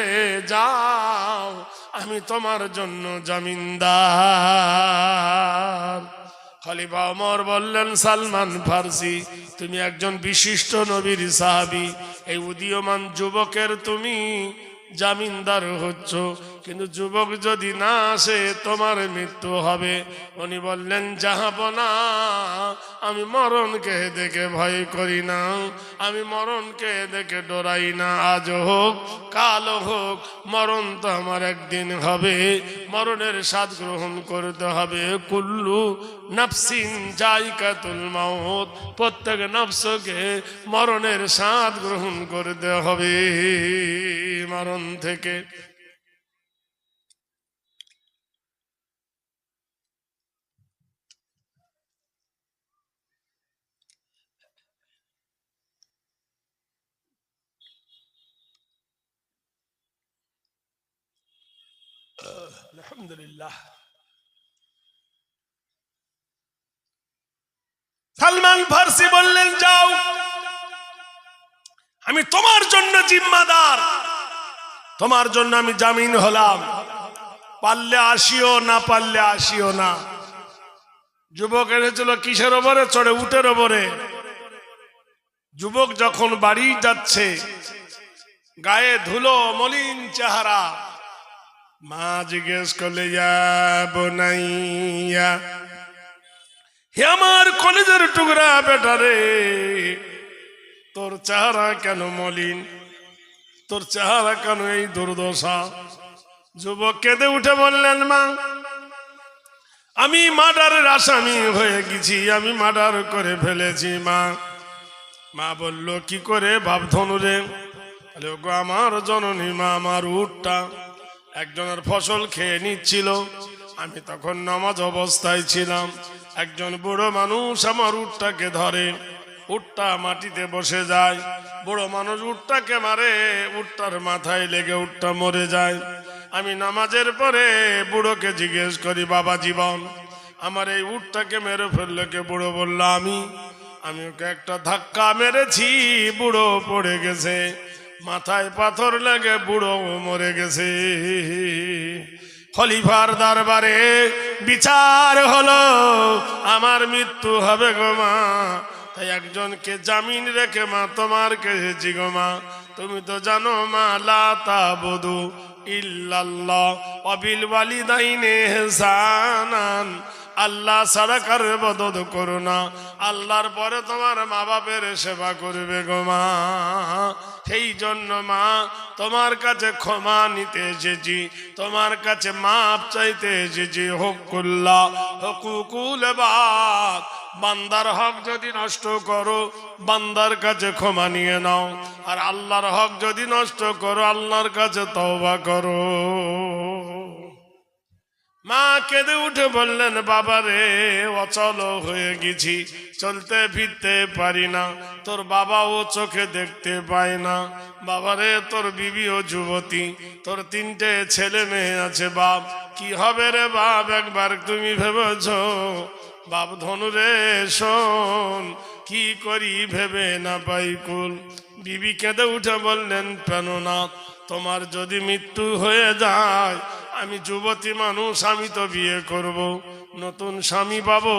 যাও, আমি তোমার জন্য জামিনদার। খলিফা ওমর বললেন, সালমান ফার্সি, তুমি একজন বিশিষ্ট নবীর সাহাবী, এই উদীয়মান যুবকের তুমি জামিনদার হচ্ছ, কিন্তু যুবক যদি না আসে তোমার মৃত্যু হবে। উনি বললেন, জাহাপনা, আমি মরণকে দেখে ভয় করি না, আমি মরণকে দেখে ডরাই না। আজ হোক কাল হোক, মরণ তো আমার একদিন হবে, মরণের স্বাদ গ্রহণ করতে হবে। কুল্লু নাফসিন যায়কাতুল মাউত, প্রত্যেক নফসকে মরণের স্বাদ গ্রহণ করতে হবে। মরণ থেকে আলহামদুলিল্লাহ। সালমান ফার্সি বললেন, যাও, আমি তোমার জন্য জিম্মাদার, তোমার জন্য আমি জামিন হলাম, পারলে আসিও, না পারলে আসিও না। যুবক এনেছিল কিসের ওপরে চড়ে? উটের ওপরে। যুবক যখন বাড়ি যাচ্ছে, গায়ে ধুলো, মলিন চেহারা, মা জিজ্ঞেস করলে, ইয়া বুনাইয়া, হে আমার কলেজের টুকরা বেটা রে, তোর চেহারা কেন মলিন, তোর চেহারা কেন এই দুর্দশা? যুবক কেঁদে উঠে বললেন, মা, আমি মার্ডারের আসামি হয়ে গেছি, আমি মার্ডার করে ফেলেছি মা। মা বলল, কি করে বাপ ধনুরে? আমার জননী মা, আমার উটটা একজনের ফসল খেয়ে নিচ্ছিল, আমি তখন নামাজ অবস্থায় ছিলাম, একজন বুড়ো মানুষ আমার উটটাকে ধরে, উটটা মাটিতে বসে যায়, বুড়ো মানুষ উটটাকে মারে, উটটার মাথায় লেগে উটটা মরে যায়। আমি নামাজের পরে বুড়োকে জিজ্ঞেস করি, বাবা জীবন, আমার এই উটটাকে মেরে ফেললো কে? বুড়ো বলল, আমি ওকে একটা ধাক্কা মেরেছি, বুড়ো পড়ে গেছে, মাথায় পাথর লেগে বুড়ো মরে গেছে। খলিফার দরবারে বিচার হলো, আমার মৃত্যু হবে গো মা। তাই একজনকে জামিন রেখে মা তোমার কেছি গো মা, তুমি তো জানো মা, লা তাবুদু ইল্লাল্লাহ ওয়া বিল ওয়ালিদাইনি ইহসানান, আল্লাহ ছাড়া কারো ইবাদত করো না, আল্লাহর পরে তোমার মা বাপের সেবা করবে গো মা। সেই জন্য মা, তোমার কাছে ক্ষমা নিতে এসেছি, তোমার কাছে মাপ চাইতে এসেছি। হুকুল্লাহ হুকুকুল ইবাদ, বান্দার হক যদি নষ্ট করো, বান্দার কাছে ক্ষমা নিয়ে নাও, আর আল্লাহর হক যদি নষ্ট করো, আল্লাহর কাছে তওবা করো। মা কেঁদে উঠে বললেন, বাবা রে, অচল হয়ে গেছি, চলতে ফিরতে পারি না, তোর বাবাও চোখে দেখতে পায় না। বাবা রে, তোর বিবিও যুবতী, তোর 3টে ছেলে মেয়ে আছে, বাপ কি হবে রে বাপ, একবার তুমি ভেবেছ? বাপ ধনু রে, শোন, কি করি ভেবে না পাই কুল। বিবি কেঁদে উঠে বললেন, প্রাণনাথ, তোমার যদি মৃত্যু হয়ে যায়, আমি যুবতী মানুষ, আমি তো বিয়ে করব, নতুন স্বামী পাবো,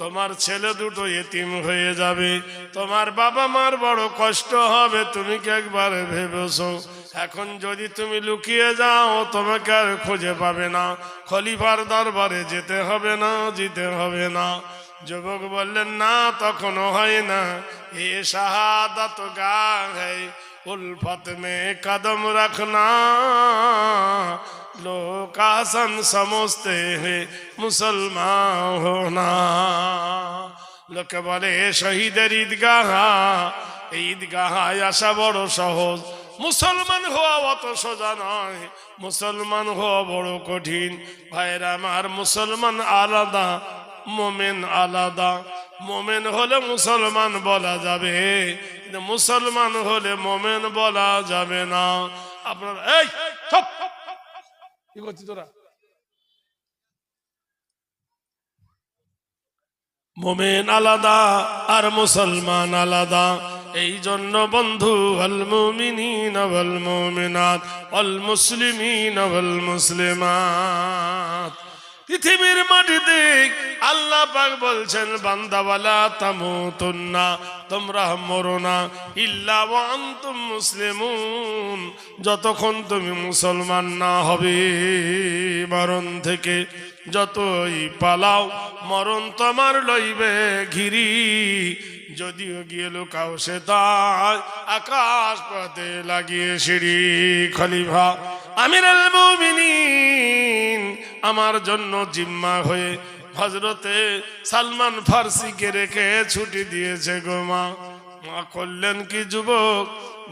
তোমার ছেলে দুটো এতিম হয়ে যাবে, তোমার বাবা মার বড় কষ্ট হবে, তুমি কি একবার ভেবেছো? এখন যদি তুমি লুকিয়ে যাও তোমাকে আর খুঁজে পাবে না, খলিফার দরবারে যেতে হবে না, যেতে হবে না। যুবক বললেন না, তখনও হয় না। এ শাহাদাত গাহ है उल्फत में कदम रखना, लोग आसन समझते हैं मुसलमान होना। লোকে বলে শহীদের ঈদগাহ, এই ঈদগাহায় আসা বড় সহজ, মুসলমান হওয়া অত সোজা নয়, মুসলমান হওয়া বড় কঠিন। ভাইরা আমার, মুসলমান আলাদা, মোমেন আলাদা। মোমেন হলে মুসলমান বলা যাবে, মুসলমান হলে মোমেন বলা যাবে না। আপনার এই চুপ, কি করছিস তোরা? মোমেন আলাদা আর মুসলমান আলাদা। এই জন্য বন্ধু, আল মুমিনিন ওয়াল মুমিনাত ওয়াল মুসলিমিন ওয়াল মুসলিমাত, পৃথিবীর মাটিতে আল্লাহ পাক বলছেন বান্দা ওয়ালা তামুতুন্না, তোমরা মরো না, ইল্লা ওয়া আনতুম মুসলিমুন, যতক্ষণ তুমি মুসলমান না হবে। মরণ থেকে যতই পালাও মরণ তোমার লইবে ঘিরি, যদিও গিয়ে লুকাও সে তাই আকাশ পথে লাগিয়ে সিঁড়ি। খলিফা আমিরুল মুমিনিন আমার জন্য জিম্মা হয়ে হযরতে সালমান ফার্সিকে রেখে ছুটি দিয়েছে গো মা। মা করলেন কি, যুবক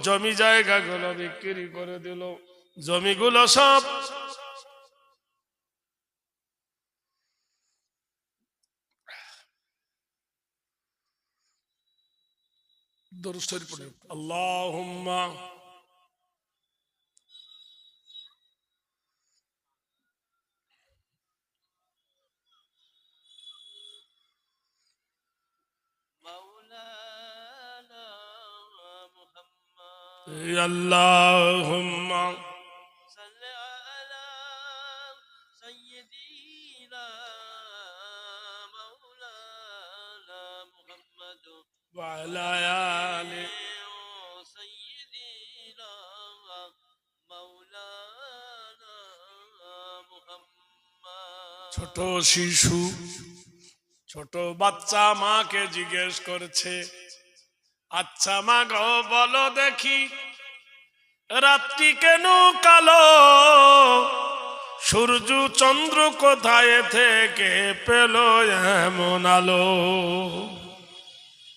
জমি জায়গাগুলো বিক্রি করে দিল, জমিগুলো সব দরুদ শরীফ পড়ে আল্লাহুম্মা আল্লাহুম্মা সাল্লি আলা সাইয়্যিদিনা মাওলানা মুহাম্মদ ওয়া আলা আলি সাইয়্যিদিনা মাওলানা মুহাম্মদ। ছোট শিশু, ছোট বাচ্চা মাকে জিজ্ঞেস করছে, আচ্ছা মা গো বলো দেখি, রাত্রি কেন কালো, সূর্য চন্দ্র কোথায় থেকে পেল এমন আলো,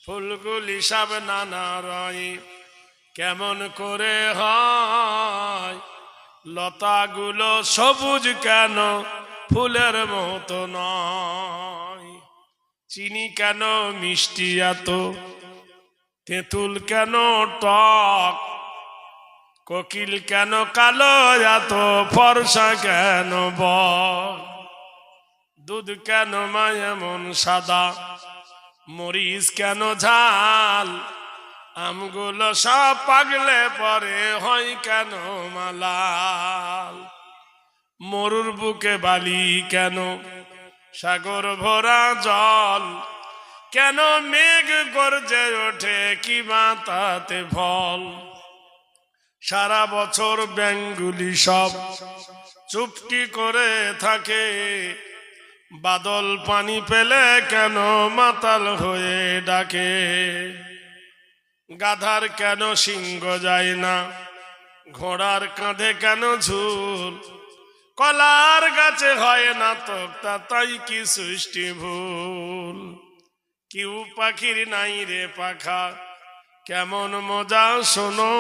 ফুলগুলি সব নানা রঙ কেমন করে হয়, লতাগুলো সবুজ কেন ফুলের মতো নয়, চিনি কেন মিষ্টি এত, তেঁতুল কেন টক, কোকিল কেন কালো এত, ফর্সা কেন বক, দুধ কেন মা এমন সাদা, মরিচ কেন ঝাল, আমগুলো সব পাগলে পরে হয় কেন মালাল, মরুর বুকে বালি কেন, সাগর ভরা জল, কেন মেঘ গর্জে ওঠে কি মাতাতে ফল, সারা বছর ব্যাঙগুলি সব চুপটি করে থাকে, বাদল পানি পেলে কেন মাতাল হয়ে ডাকে, গাধার কেন সিংহ যায় না, ঘোড়ার কাঁধে কেন ঝুল, কলার গাছে হয় না তক্তা তাই কি সৃষ্টি ভুল, কিউ পাখির নাই রে পাখা কেমন মজা শোনো,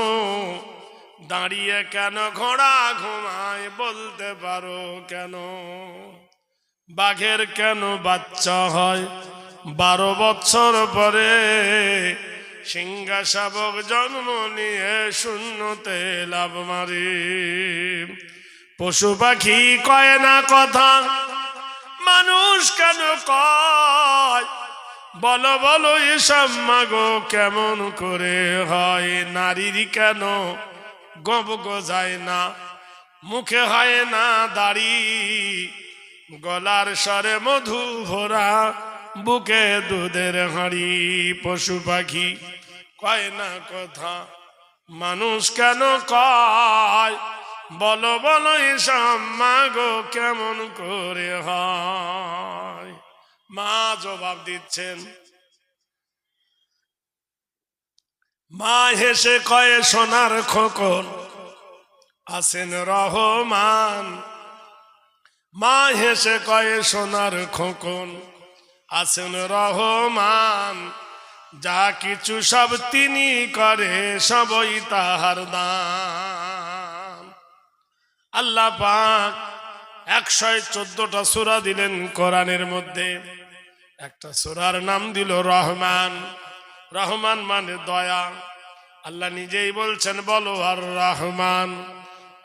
দাঁড়িয়ে কেন ঘোড়া ঘুমায় বলতে পারো কেন, বাঘের কেন বাচ্চা হয় 12 বছর পরে, সিংহা শাবক জন্ম নিয়ে শূন্যতে লাভ মারে, পশু পাখি কয় না কথা মানুষ কেন কয়, বলো বলো এসব মাগো কেমন করে হয়, নারীর কেন গব গজায় না, মুখে হয় না দাড়ি, গলার স্বরে মধু ভরা, বুকে দুধের হাঁড়ি, পশু পাখি কয় না কথা মানুষ কেন কয় বলো বলো এসব মা গো কেমন করে হয়। মা জবাব দিচ্ছেন, মা হেসে কয়ে সোনার খোকন আছেন রহমান। মা হেসে কয়ে সোনার খোকন আছেন রহমান। যা কিছু সব তিনি করে সবই তাহার দান। আল্লাহ পাক 114টা সূরা দিলেন কোরআনের মধ্যে, একটা সূরার নাম দিল রহমান। রহমান মানে দয়া। আল্লাহ নিজেই বলছেন বলো আর রহমান,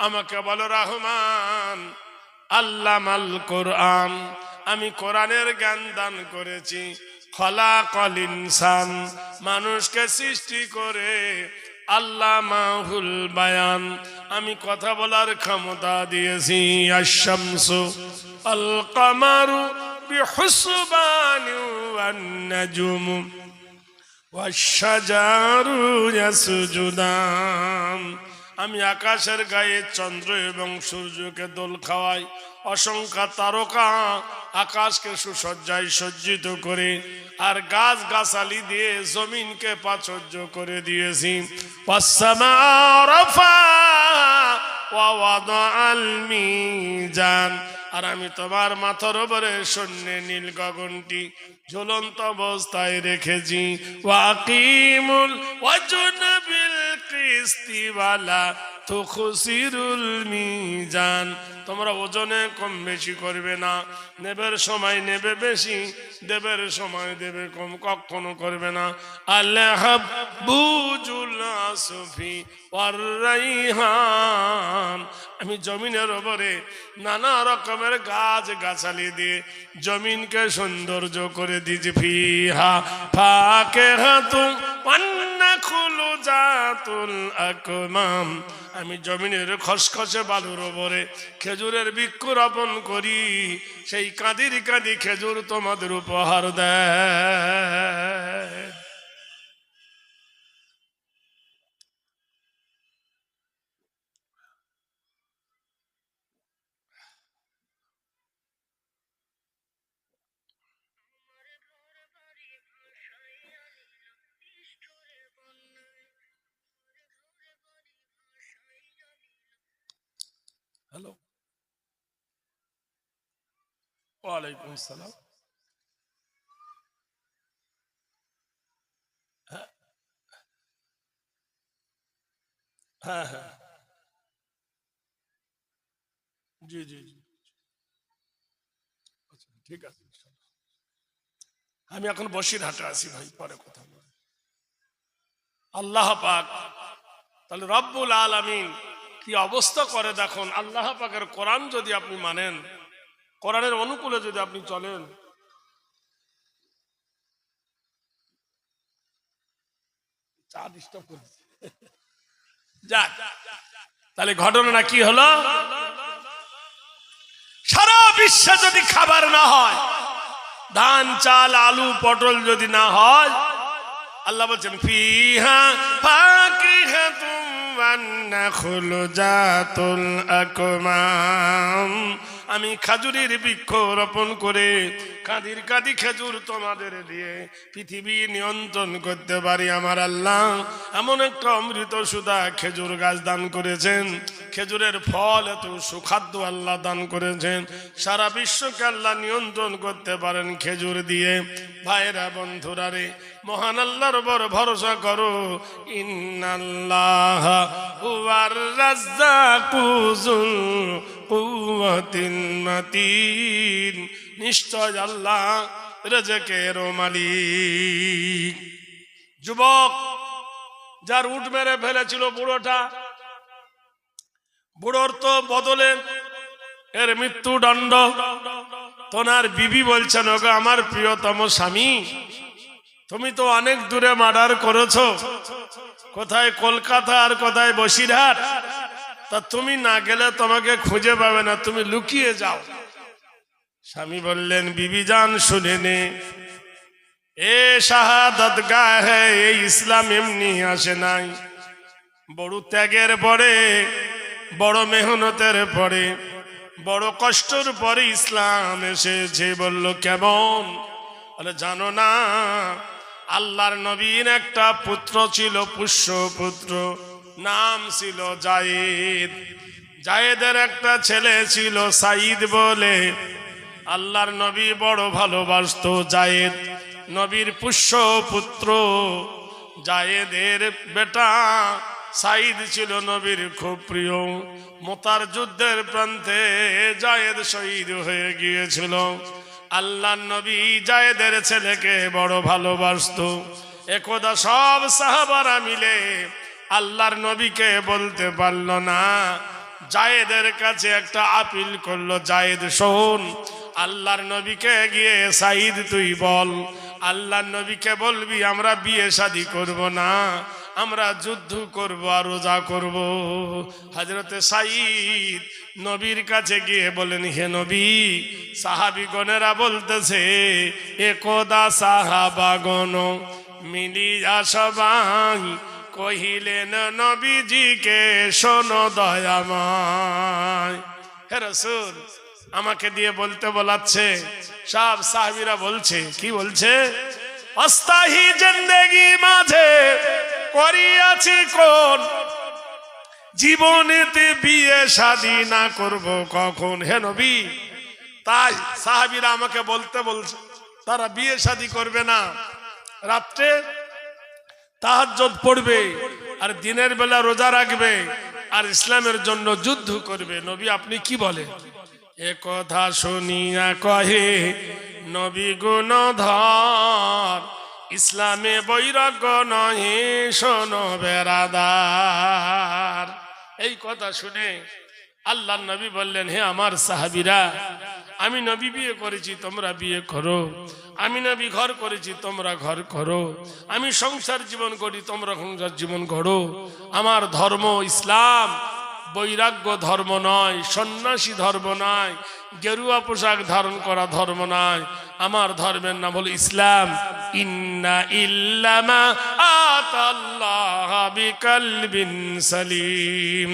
আমাকে বলো রহমান। আল্লামাল কোরআন, আমি কোরআনের জ্ঞান দান করেছি। খলাকাল ইনসান, মানুষকে সৃষ্টি করে। আল্লামাহুল বায়ান, আমি কথা বলার ক্ষমতা দিয়েছি। আশ-শামসু আল কামারু বিহুসবানি ওয়ান নাজমু ওয়াশ-শাজারু ইয়াসজুদান, আমি আকাশের গায়ে চন্দ্র এবং সূর্যকে দোল খাওয়াই। অসংখ্য তারকা আকাশকে সুসজ্জায় সজ্জিত করে, আর গাছ গাছালি দিয়ে জমিনকে প্রাচুর্য করে দিয়েছি। ওয়াস-সামা রাফা ওয়া ওয়াদাআল মিজান, আর আমি তোমার মাথার উপরে শূন্যে নীল গগনটি ঝুলন্ত অবস্থায় রেখেছি। ওয়াকিমুল ওয়াজনা বিল কিসতি ওয়ালা তুখসিরুল মিজান, তোমরা ওজনে কম বেশি করবে না। নেবের সময় নেবে বেশি, দেবের সময় দেবে কম, কখনো করবে না। আল্লাহ বুজুল আসফি ওয়ার রাইহান, আমি জমিনের উপরে নানা রকমের গাছ গাছালি দিয়ে জমিনকে সৌন্দর্য করে দিয়েছি। ফিহা ফাকিহাতুন ওয়ান নাখলু জাতুল আকমাম, আমি জমিনের খসখসে বালুর উপরে খেজুরের বৃক্ষ রোপণ করি। সেই কাঁদির কাঁদি খেজুর তোমাদের উপহার দেয়। হ্যালো, ওয়ালাইকুম আসসালাম। হ্যাঁ হ্যাঁ, জি জি জি, আচ্ছা ঠিক আছে। আমি এখন বসিরহাটে আছি ভাই, পরে কথা বলবো। আল্লাহ পাক তাহলে রব্বুল আলামিন কি অবস্থা করে দেখুন। আল্লাহ পাকের কোরআন যদি আপনি মানেন, কোরআনের অনুকূলে যদি আপনি চলেন, চা ডিস্টার্ব করেছে, যাক তাহলে ঘটনা কি হলো? সারা বিশ্বে যদি খাবার না হয়, ধান চাল আলু পটল যদি না হয়, আল্লাহ বলছেন ফিহা ফাকিহাতুন ওয়ান নাখলু জাতুল আকমাম, আমি খাজুরের বৃক্ষ রোপণ করে কাঁদির কাঁদি খেজুর তোমাদের দিয়ে পৃথিবী নিয়ন্ত্রণ করতে পারি। আমার আল্লাহ এমন একটা অমৃত সুধা খেজুর গাছ দান করেছেন, খেজুরের ফল এত সুখাদ্য আল্লাহ দান করেছেন, সারা বিশ্বকে আল্লাহ নিয়ন্ত্রণ করতে পারেন খেজুর দিয়ে। ভাইরা বন্ধুরা রে, মহান আল্লাহর উপর ভরসা করো। ইন্নাল্লাহ হুয়ার রাজ্জাকু যুল কুওয়াতিল মাতিন, নিশ্চয় আল্লাহ রিজকের মালিক। যুবক যার উট মেরে ফেলেছিল বুড়োটা, বুড়োর তো বদলে এর মৃত্যুদণ্ড। তোনার বিবি বলছেন, ওগো আমার প্রিয়তম স্বামী, তুমি তো অনেক দূরে মার্ডার করেছো, কোথায় কলকাতা আর কোথায় বসিরহাট, তা তুমি না গেলে তোমাকে খুঁজে পাবে না, তুমি লুকিয়ে যাও। স্বামী বললেন, বিবি জান শুনে নে, এ শাহাদাত গাহে, এই ইসলাম এমনি আসে নাই। বড় ত্যাগের পরে, বড় মেহনতের পরে, বড় কষ্টের পরে ইসলাম এসেছে। বলল কেমন? বলে জানো না, আল্লাহর নবীর একটা পুত্র ছিল, পুষ্য পুত্র, নাম ছিল জায়েদ। জায়েদের একটা ছেলে ছিল সাইদ বলে। আল্লাহর নবী বড় ভালোবাসতো জায়েদ, নবীর পুষ্য পুত্র। জায়েদের বেটা সাইদ ছিল নবীর খুব প্রিয়। মুতার যুদ্ধের প্রান্তে জায়েদ শহীদ হয়ে গিয়েছিল। আল্লাহর নবী জায়েদের ছেলেকে বড় ভালোবাসতো। একদা সব সাহাবারা মিলে আল্লাহর নবীকে বলতে পারল না, জায়েদের কাছে একটা আপিল করলো, জায়েদ শোন, আল্লাহর নবীকে গিয়ে সাইদ তুই বল, আল্লাহর নবীকে বলবি আমরা বিয়ে শাদী করব না, আমরা যুদ্ধ করব আর রোজা করব। হযরতে সাইদ নবীর কাছে গিয়ে বলেন, হে নবী, সাহাবীগণেরা বলতেছে, একদা সাহাবাগণ মিলিয়া সবাই কহিলেন নবীজিকে শোনো দয়াময়। হে রাসূল, আমাকে দিয়ে বলতে বলাচ্ছে। সব সাহাবীরা বলছে, কি বলছে? অস্থায়ী জিন্দেগি মাঝে করিয়াছি কোন, জীবনেতে বিয়ে শাদী না করব কখন। হে নবী, তাই সাহাবীরা আমাকে বলতে বলছে তারা বিয়ে শাদী করবে না, রাত্রে তাহাজ্জুদ পড়বে আর দিনের বেলা রোজা রাখবে আর ইসলামের জন্য যুদ্ধ করবে। নবী আপনি কি বলেন? এ কথা শুনিয়া কহে নবী গুণধর, ইসলামে বৈরাগ্য নহে শোনো বেরাদার। এই কথা শুনে আল্লাহর নবী বললেন, হে আমার সাহাবীরা, আমি নবী বিয়ে করেছি, তোমরা বিয়ে করো। আমি নবী ঘর করেছি, তোমরা ঘর করো। আমি সংসার জীবন করি, তোমরা সংসার জীবন করো। আমার ধর্ম ইসলাম, বৈরাগ্য ধর্ম নয়, সন্ন্যাসী ধর্ম নয়, গেরুয়া পোশাক ধারণ করা ধর্ম নয়। আমার ধর্মের নাম হলো ইসলাম। ইন্না ইল্লামা আতাল্লাহ বিকলবিন সালিম,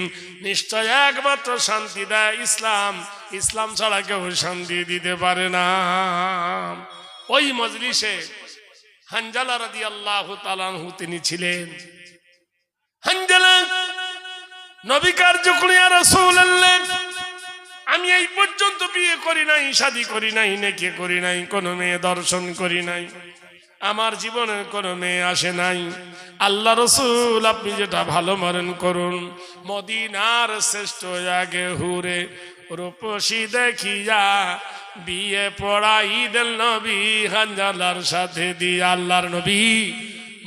নিশ্চয় একমাত্র শান্তি দেয় ইসলাম, ইসলাম ছাড়া কেউ শান্তি দিতে পারে না। ওই মজলিসে হানজালা রাদিয়াল্লাহু তাআলা আনহু তিনি ছিলেন। হানজালা নবী কার্যকরিয়া রাসূলুল্লাহ, আমি এই পর্যন্ত বিয়ে করি নাই, শাদী করি নাই, নেকি করি নাই, কোনো মেয়ে দর্শন করি নাই, আমার জীবনে কোনো মেয়ে আসে নাই। আল্লাহ রাসূল আপনি যেটা ভালো মনে করুন। মদিনার শ্রেষ্ঠ আগে হুরে রূপসী দেখিয়া বিয়ে পড়াই দেন নবী হানজালার সাথে দিয়ে। আল্লাহর নবী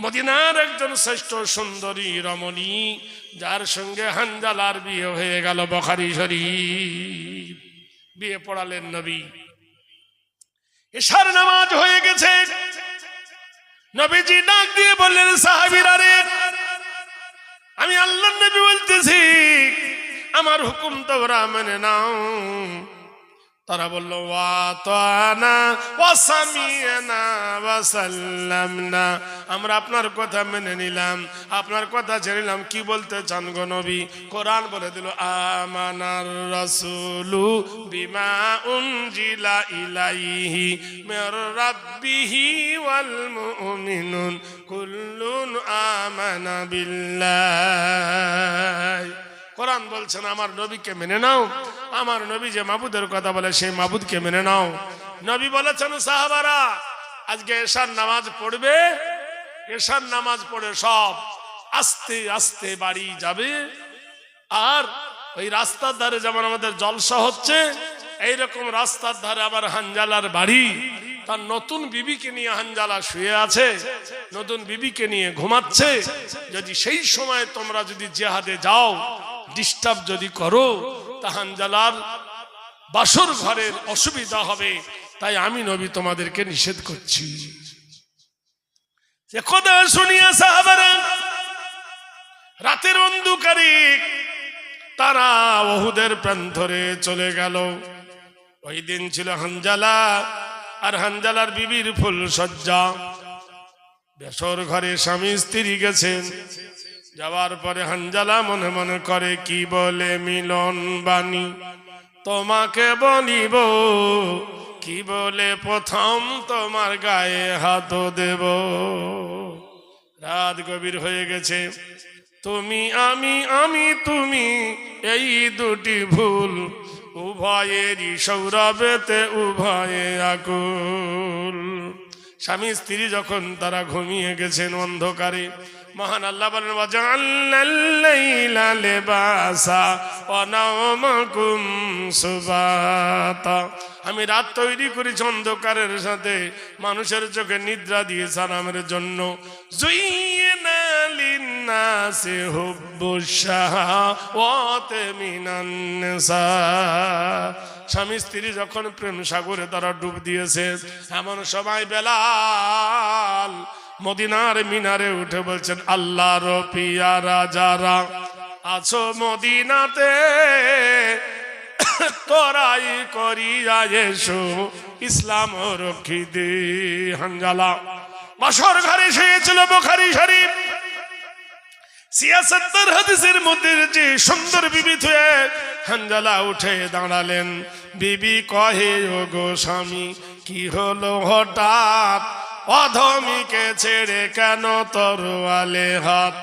মদিনার একজন শ্রেষ্ঠ সুন্দরী রমণী, যার সঙ্গে হানজালার বিয়ে হয়ে গেল। বুখারী শরীফ। বিয়ে পড়ালেন নবী। এশার নামাজ হয়ে গেছে। নবীজি ডাক দিয়ে বললেন, সাহাবীরা রে, আমি আল্লাহর নবী বলতেছি, আমার হুকুম তোমরা মেনে নাও। তারা বলল, ওয়া তানা ওয়া সামি'না ওয়া সাল্লামনা, আমরা আপনার কথা মেনে নিলাম, আপনার কথা ছেড়ে নিলাম। কি বলতে চান গো নবী? কোরআন বলে দিল, আমানার রাসূলু বিমা উনজিলা ইলাইহি মির রাব্বিহি ওয়াল মুমিনুন কুল্লুন আমানা বিল্লাহ। কোরআন বলছেন আমার নবীকে মেনে নাও, আমার নবী যে মাবুদের কথা বলে সেই মাবুদকে মেনে নাও। নবী বলেছেন, সাহাবারা আজকে এশার নামাজ পড়বে, এশার নামাজ পড়ে সব আস্তে আস্তে বাড়ি যাবে। আর ওই রাস্তার ধারে যেমন আমাদের জলসা হচ্ছে, এইরকম রাস্তার ধারে আবার হানজালার বাড়ি। তার নতুন বিবিকে নিয়ে হানজালা শুয়ে আছে, নতুন বিবিকে নিয়ে ঘুমাচ্ছে। যদি সেই সময় তোমরা যদি জিহাদে যাও, ডিস্টার্ব যদি করো, তা হানজালার বাসর ঘরের অসুবিধা হবে। তাই আমি নবী তোমাদেরকে নিষেধ করছি। যে কথা শুনিয়া সাহাবারা রাতের অন্ধকারে তারা উহুদের প্রান্তরে চলে গেল। ওই দিন ছিল হানজালা আর হানজালার বিবির ফুল সজ্জা। বেসর ঘরে স্বামী স্ত্রী গেছেন, যাওয়ার পরে হানজালা মনে মনে করে কি বলে মিলন বাণী তোমাকে বলিব, কি বলে প্রথম তোমার গায়ে হাত দেব। রাত গভীর হয়ে গেছে, তুমি আমি আমি তুমি এই দুটি ভুল, উভয়েরই সৌরভেতে উভয়ে আকুল। স্বামী স্ত্রী যখন তারা ঘুমিয়ে গেছেন অন্ধকারে, মহান আল্লাহ বলেন ওয়াজআলনাল লাইলা লিবাসা ওয়া নাওমাকুম সুবাতা, আমি রাত তৈরি করেছি অন্ধকারের সাথে, মানুষের চোখে নিদ্রা দিয়েছি আরামের জন্য। যুইনা লিন্নাসি হুব্বুশ শাহাওয়াতি মিনান নিসা, স্বামী স্ত্রী যখন প্রেম সাগরে তারা ডুব দিয়েছে, এমন সময় বেলাল মদিনার মিনারে উঠে বলছেন আল্লাহর পিয়ারা যারা আছো মদিনাতে, তোরাই করিয়া এসো ইসলাম রক্ষিতে। হানজালা বাসর ঘরে শুয়েছিল, বুখারী শরীফ ৭৬ হাদিসের মধ্যে যে সুন্দর বিবি হয়ে হানজালা উঠে দাঁড়ালেন। বিবি কহে ও গো স্বামী, কি হলো হঠাৎ, অধমীকে ছেড়ে কেন তরোয়ালে হাত?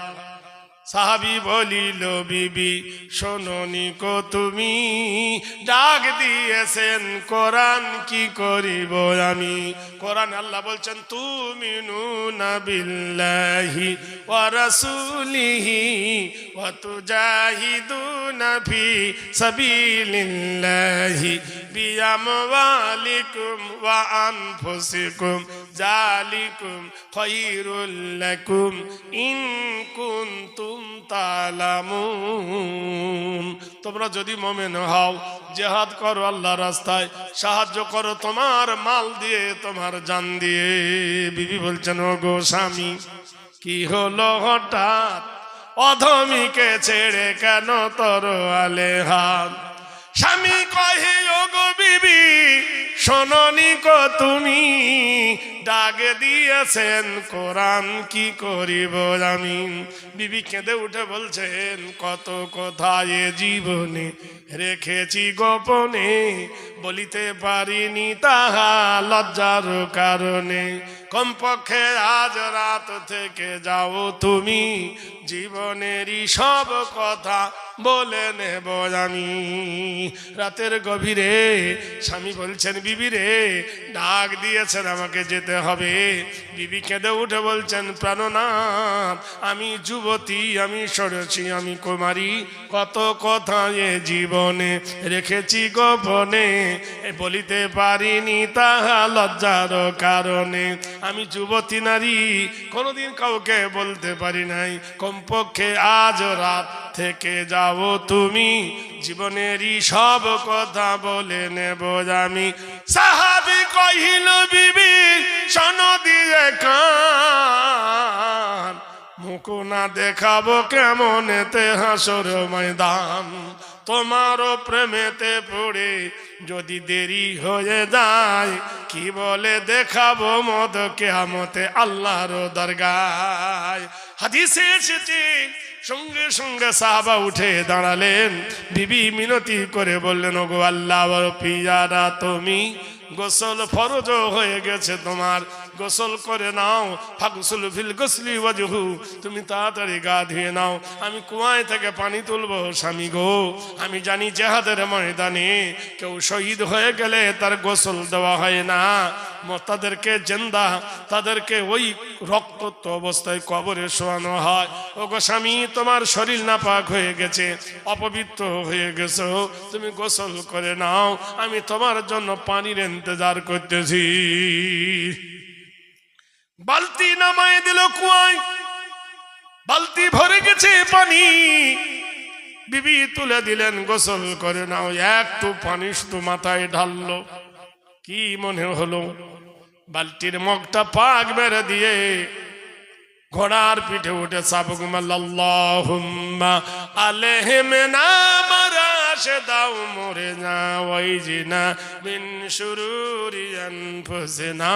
সাহাবী বলিল বিবি শোনোনি কো তুমি, ডাক দিয়েছেন কোরআন কি করিব আমি। কোরআন আল্লাহ বলছেন তুমিনুনা বিল্লাহি ওয়া রাসূলিহি ওয়া তুজাহিদুনা ফি সাবিলিল্লাহি বিআমওয়ালিকুম ওয়া আনফুসিকুম যালিকুম খায়রুল লাকুম ইন কুনতুম তালামুন। তোমরা যদি মুমিন হও, জিহাদ করো আল্লাহর রাস্তায়, সাহায্য করো তোমার মাল দিয়ে, তোমার জান দিয়ে। বিবি বলছেন ও গো স্বামী, কি হলো হঠাৎ, অধমীকে ছেড়ে কেন তরোয়ালে হাত? স্বামী কহে ও গো বিবি শোনোনি কো তুমি, ডাক দিয়েছেন কোরআন কি করিব আমি। বিবি কেঁদে উঠে বলছেন কত কথা এ জীবনে রেখেছি গোপনে, বলিতে পারিনি তাহা লজ্জার কারণে। কমপক্ষে আজ রাত থেকে যাও তুমি, জীবনেরই সব কথা বলে নেব আমি। রাতের গভীরে স্বামী বলছেন বিবি রে, ডাক দিয়েছেন আমাকে যেতে হবে। বিবি কেঁদে উঠে বলছেন প্রাণনাথ, আমি যুবতী, আমি সরসী, আমি কুমারী, কত কথা এ জীবনে রেখেছি গোপনে, বলিতে পারিনি তাহা লজ্জার কারণে। আমি যুবতী নারী, কোনোদিন কাউকে বলতে পারি নাই। কমপক্ষে আজ রাত থেকে যাও তুমি, জীবনেরই সব কথা বলে নেব আমি। সাহাবী কহিল বিবি শোনো দিয়ে কান, মুখ না দেখাবো কেমন এতে হাসর ময়দান। তোমারও প্রেমেতে পড়ে যদি দেরি হয়ে যায়, কি বলে দেখাবো মদ কিয়ামতে আল্লাহর দরগায়। হাদিসে এসেছে সঙ্গে সঙ্গে সাহাবা উঠে দাঁড়ালেন। বিবি মিনতি করে বললেন ওগো আল্লাহর পিয়ারা তুমি, গোসল ফরজ হয়ে গেছে তোমার, গোসল করে নাও। ফাগসুল ফিল গোসলি ওয়াজহু, তুমি তাড়াতাড়ি গা ধুয়ে নাও। আমি কুয়ায় থেকে পানি তুলবো স্বামী গো। আমি জানি জিহাদের ময়দানে কেউ শহীদ হয়ে গেলে তার গোসল দেওয়া হয় না, তাদেরকে জিন্দা, তাদেরকে ওই রক্তাক্ত অবস্থায় কবরে শোয়ানো হয়। ও গো স্বামী, তোমার শরীর নাপাক হয়ে গেছে, অপবিত্র হয়ে গেছো, তুমি গোসল করে নাও। আমি তোমার জন্য পানির ইন্তজার করতেছি। বালতি নামায় দিল কুয়ায়, বালতি ভরে গেছে পানি। বিবি তুলে দিলেন, গোসল করে নাও। একটু পানি শুধু মাথায় ঢাললো, কি মনে হলো বালতির মগটা পাক মেরে দিয়ে ঘোড়ার পিঠে উঠে চাবুক মারল, আল্লাহুম্মা আলাইহিম নামারা বাতাসে দাও মরে না ওই জিনা মিন শুরুরি আনফুসিনা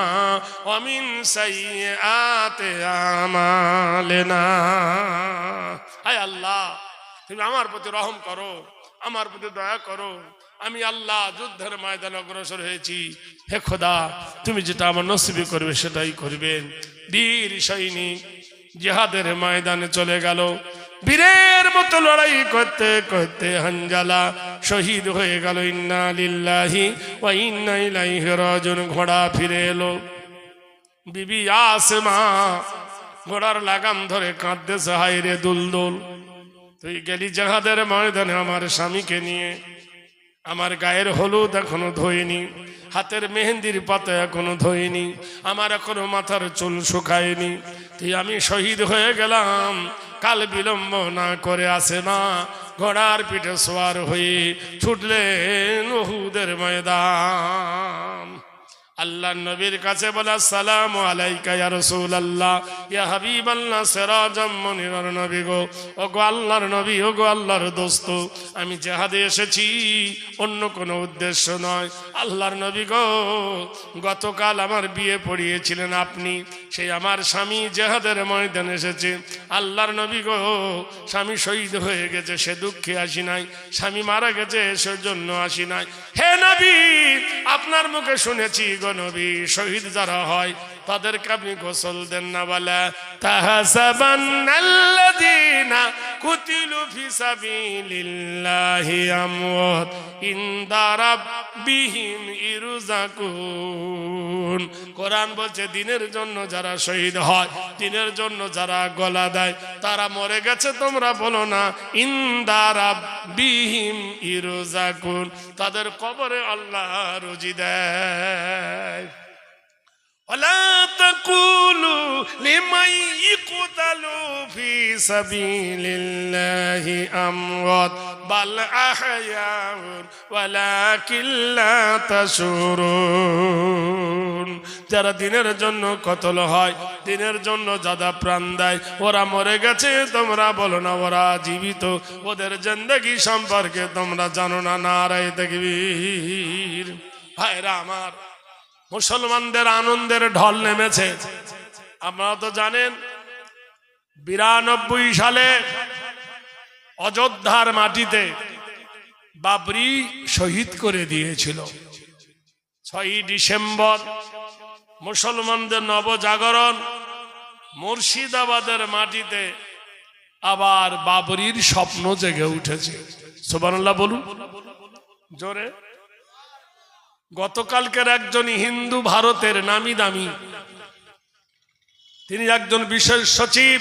ওয়া মিন সাইয়্যাতি আমালিনা। হায় আল্লাহ, তুমি আমার প্রতি রহম করো, আমার প্রতি দয়া করো। আমি আল্লাহ যুদ্ধের ময়দানে অগ্রসর হয়েছি। হে খোদা, তুমি যেটা আমার নসিবে করবে সেটাই করবেন। বীর সৈনিক জিহাদের ময়দানে চলে গেল। বীরের মতো লড়াই করতে করতে হানজালা শহীদ হয়ে গেল। ইন্না লিল্লাহি ওয়া ইন্না ইলাইহি রাজিউন। ঘোড়া ফিরে এলো। বিবি আসমা ঘোড়ার লাগাম ধরে কাঁদতেছে, হায় রে দুলদুল, তুই গেলি জিহাদের ময়দানে আমার স্বামীকে নিয়ে, আমার গায়ের হলুদ এখনো ধোয়নি, হাতের মেহেন্দির পাতা এখনো ধোয়নি, আমার এখনো মাথার চুল শুকায়নি, তুই আমি শহীদ হয়ে গেলাম। কাল বিলম্ব না করে আসমা ঘোড়ার পিঠে সওয়ার হয়ে ছুটলেন উহুদের ময়দান। আল্লাহ নবীর কাছে বলে, আসসালামু আলাইকা ইয়া রাসূলুল্লাহ, ইয়া হাবিবাল্লাহ, সিরাজাম মুনিরার নবী গো, ওগো আল্লাহর নবী, ওগো আল্লাহর দোস্ত, আমি জিহাদে এসেছি, অন্য কোনো উদ্দেশ্য নয়। আল্লাহর নবী গো, গতকাল আমার বিয়ে পড়িয়েছিলেন আপনি, সেই আমার স্বামী জিহাদের ময়দানে এসেছে। আল্লাহর নবী গো, স্বামী শহীদ হয়ে গেছে সে দুঃখে আসি নাই, স্বামী মারা গেছে সেজন্য আসি নাই। হে নবী, আপনার মুখে শুনেছি গো নবী, শহীদ যারা হয় তাদেরকে আপনি গোসল দেন না। বলে তাহসাবান্নাল্লাযীনা কুতিলু ফি সাবিলিল্লাহি আমওয়াত ইনদা রাব্বিহিম ইরযাকুন। কোরআন বলছে দিনের জন্য যারা শহীদ হয়, দিনের জন্য যারা গলা দেয়, তারা মরে গেছে তোমরা বলো না, ইনদা রাব্বিহিম ইরযাকুন, তাদের কবরে আল্লাহ রুজি দেয়। ولا تقولوا لمن يقتل في سبيل الله أموات بل أحياء ولكن لا تشعرون। যারা দিনের জন্য কতল হয়, দিনের জন্য যারা প্রাণ দেয়, ওরা মরে গেছে তোমরা বলো না, ওরা জীবিত, ওদের জিন্দেগি সম্পর্কে তোমরা জানো না। নারায়ে তাকবীর। ভাইরা আমার, মুসলমানদের আনন্দের ঢল নেমেছে। আপনারা তো জানেন 92 সালে অযোধ্যার মাটিতে বাবরি শহীদ করে দিয়েছিল। 6ই ডিসেম্বর মুসলমানদের নবজাগরণ। মুর্শিদাবাদের মাটিতে আবার বাবরির স্বপ্ন জেগে উঠেছে। সুবহানাল্লাহ বলুন জোরে। গতকালকের একজন হিন্দু ভারতের নামি দামি, তিনি একজন বিশেষ সচিব,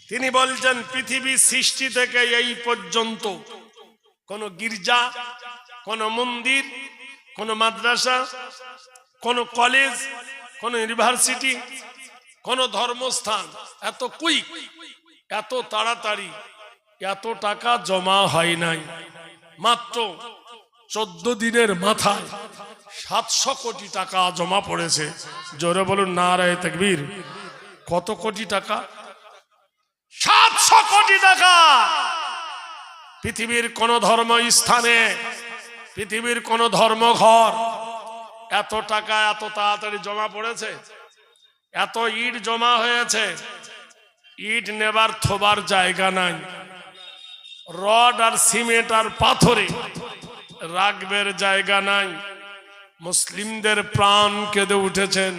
তিনি বলছেন পৃথিবীর সৃষ্টি থেকে এই পর্যন্ত কোন গির্জা, কোন মন্দির, কোন মাদ্রাসা, কোন কলেজ, কোন ইউনিভার্সিটি, কোন ধর্মস্থান এত কুইক, এত তাড়াতাড়ি, এত টাকা জমা হয় নাই। মাত্র 14 দিনের মাথায় 700 কোটি টাকা জমা পড়েছে। জোরে বলুন নারায়ে তাকবীর। কত কোটি টাকা? 700 কোটি টাকা। পৃথিবীর কোন ধর্ম স্থানে, পৃথিবীর কোন ধর্মঘর এত টাকা এত তাড়াতাড়ি জমা পড়েছে? এত ইট জমা হয়েছে, ইট নেবার থোবার জায়গা নাই, রড আর সিমেন্ট আর পাথরে রাগবের জায়গা নাই। মুসলিমদের প্রাণ কেঁদে উঠেছেন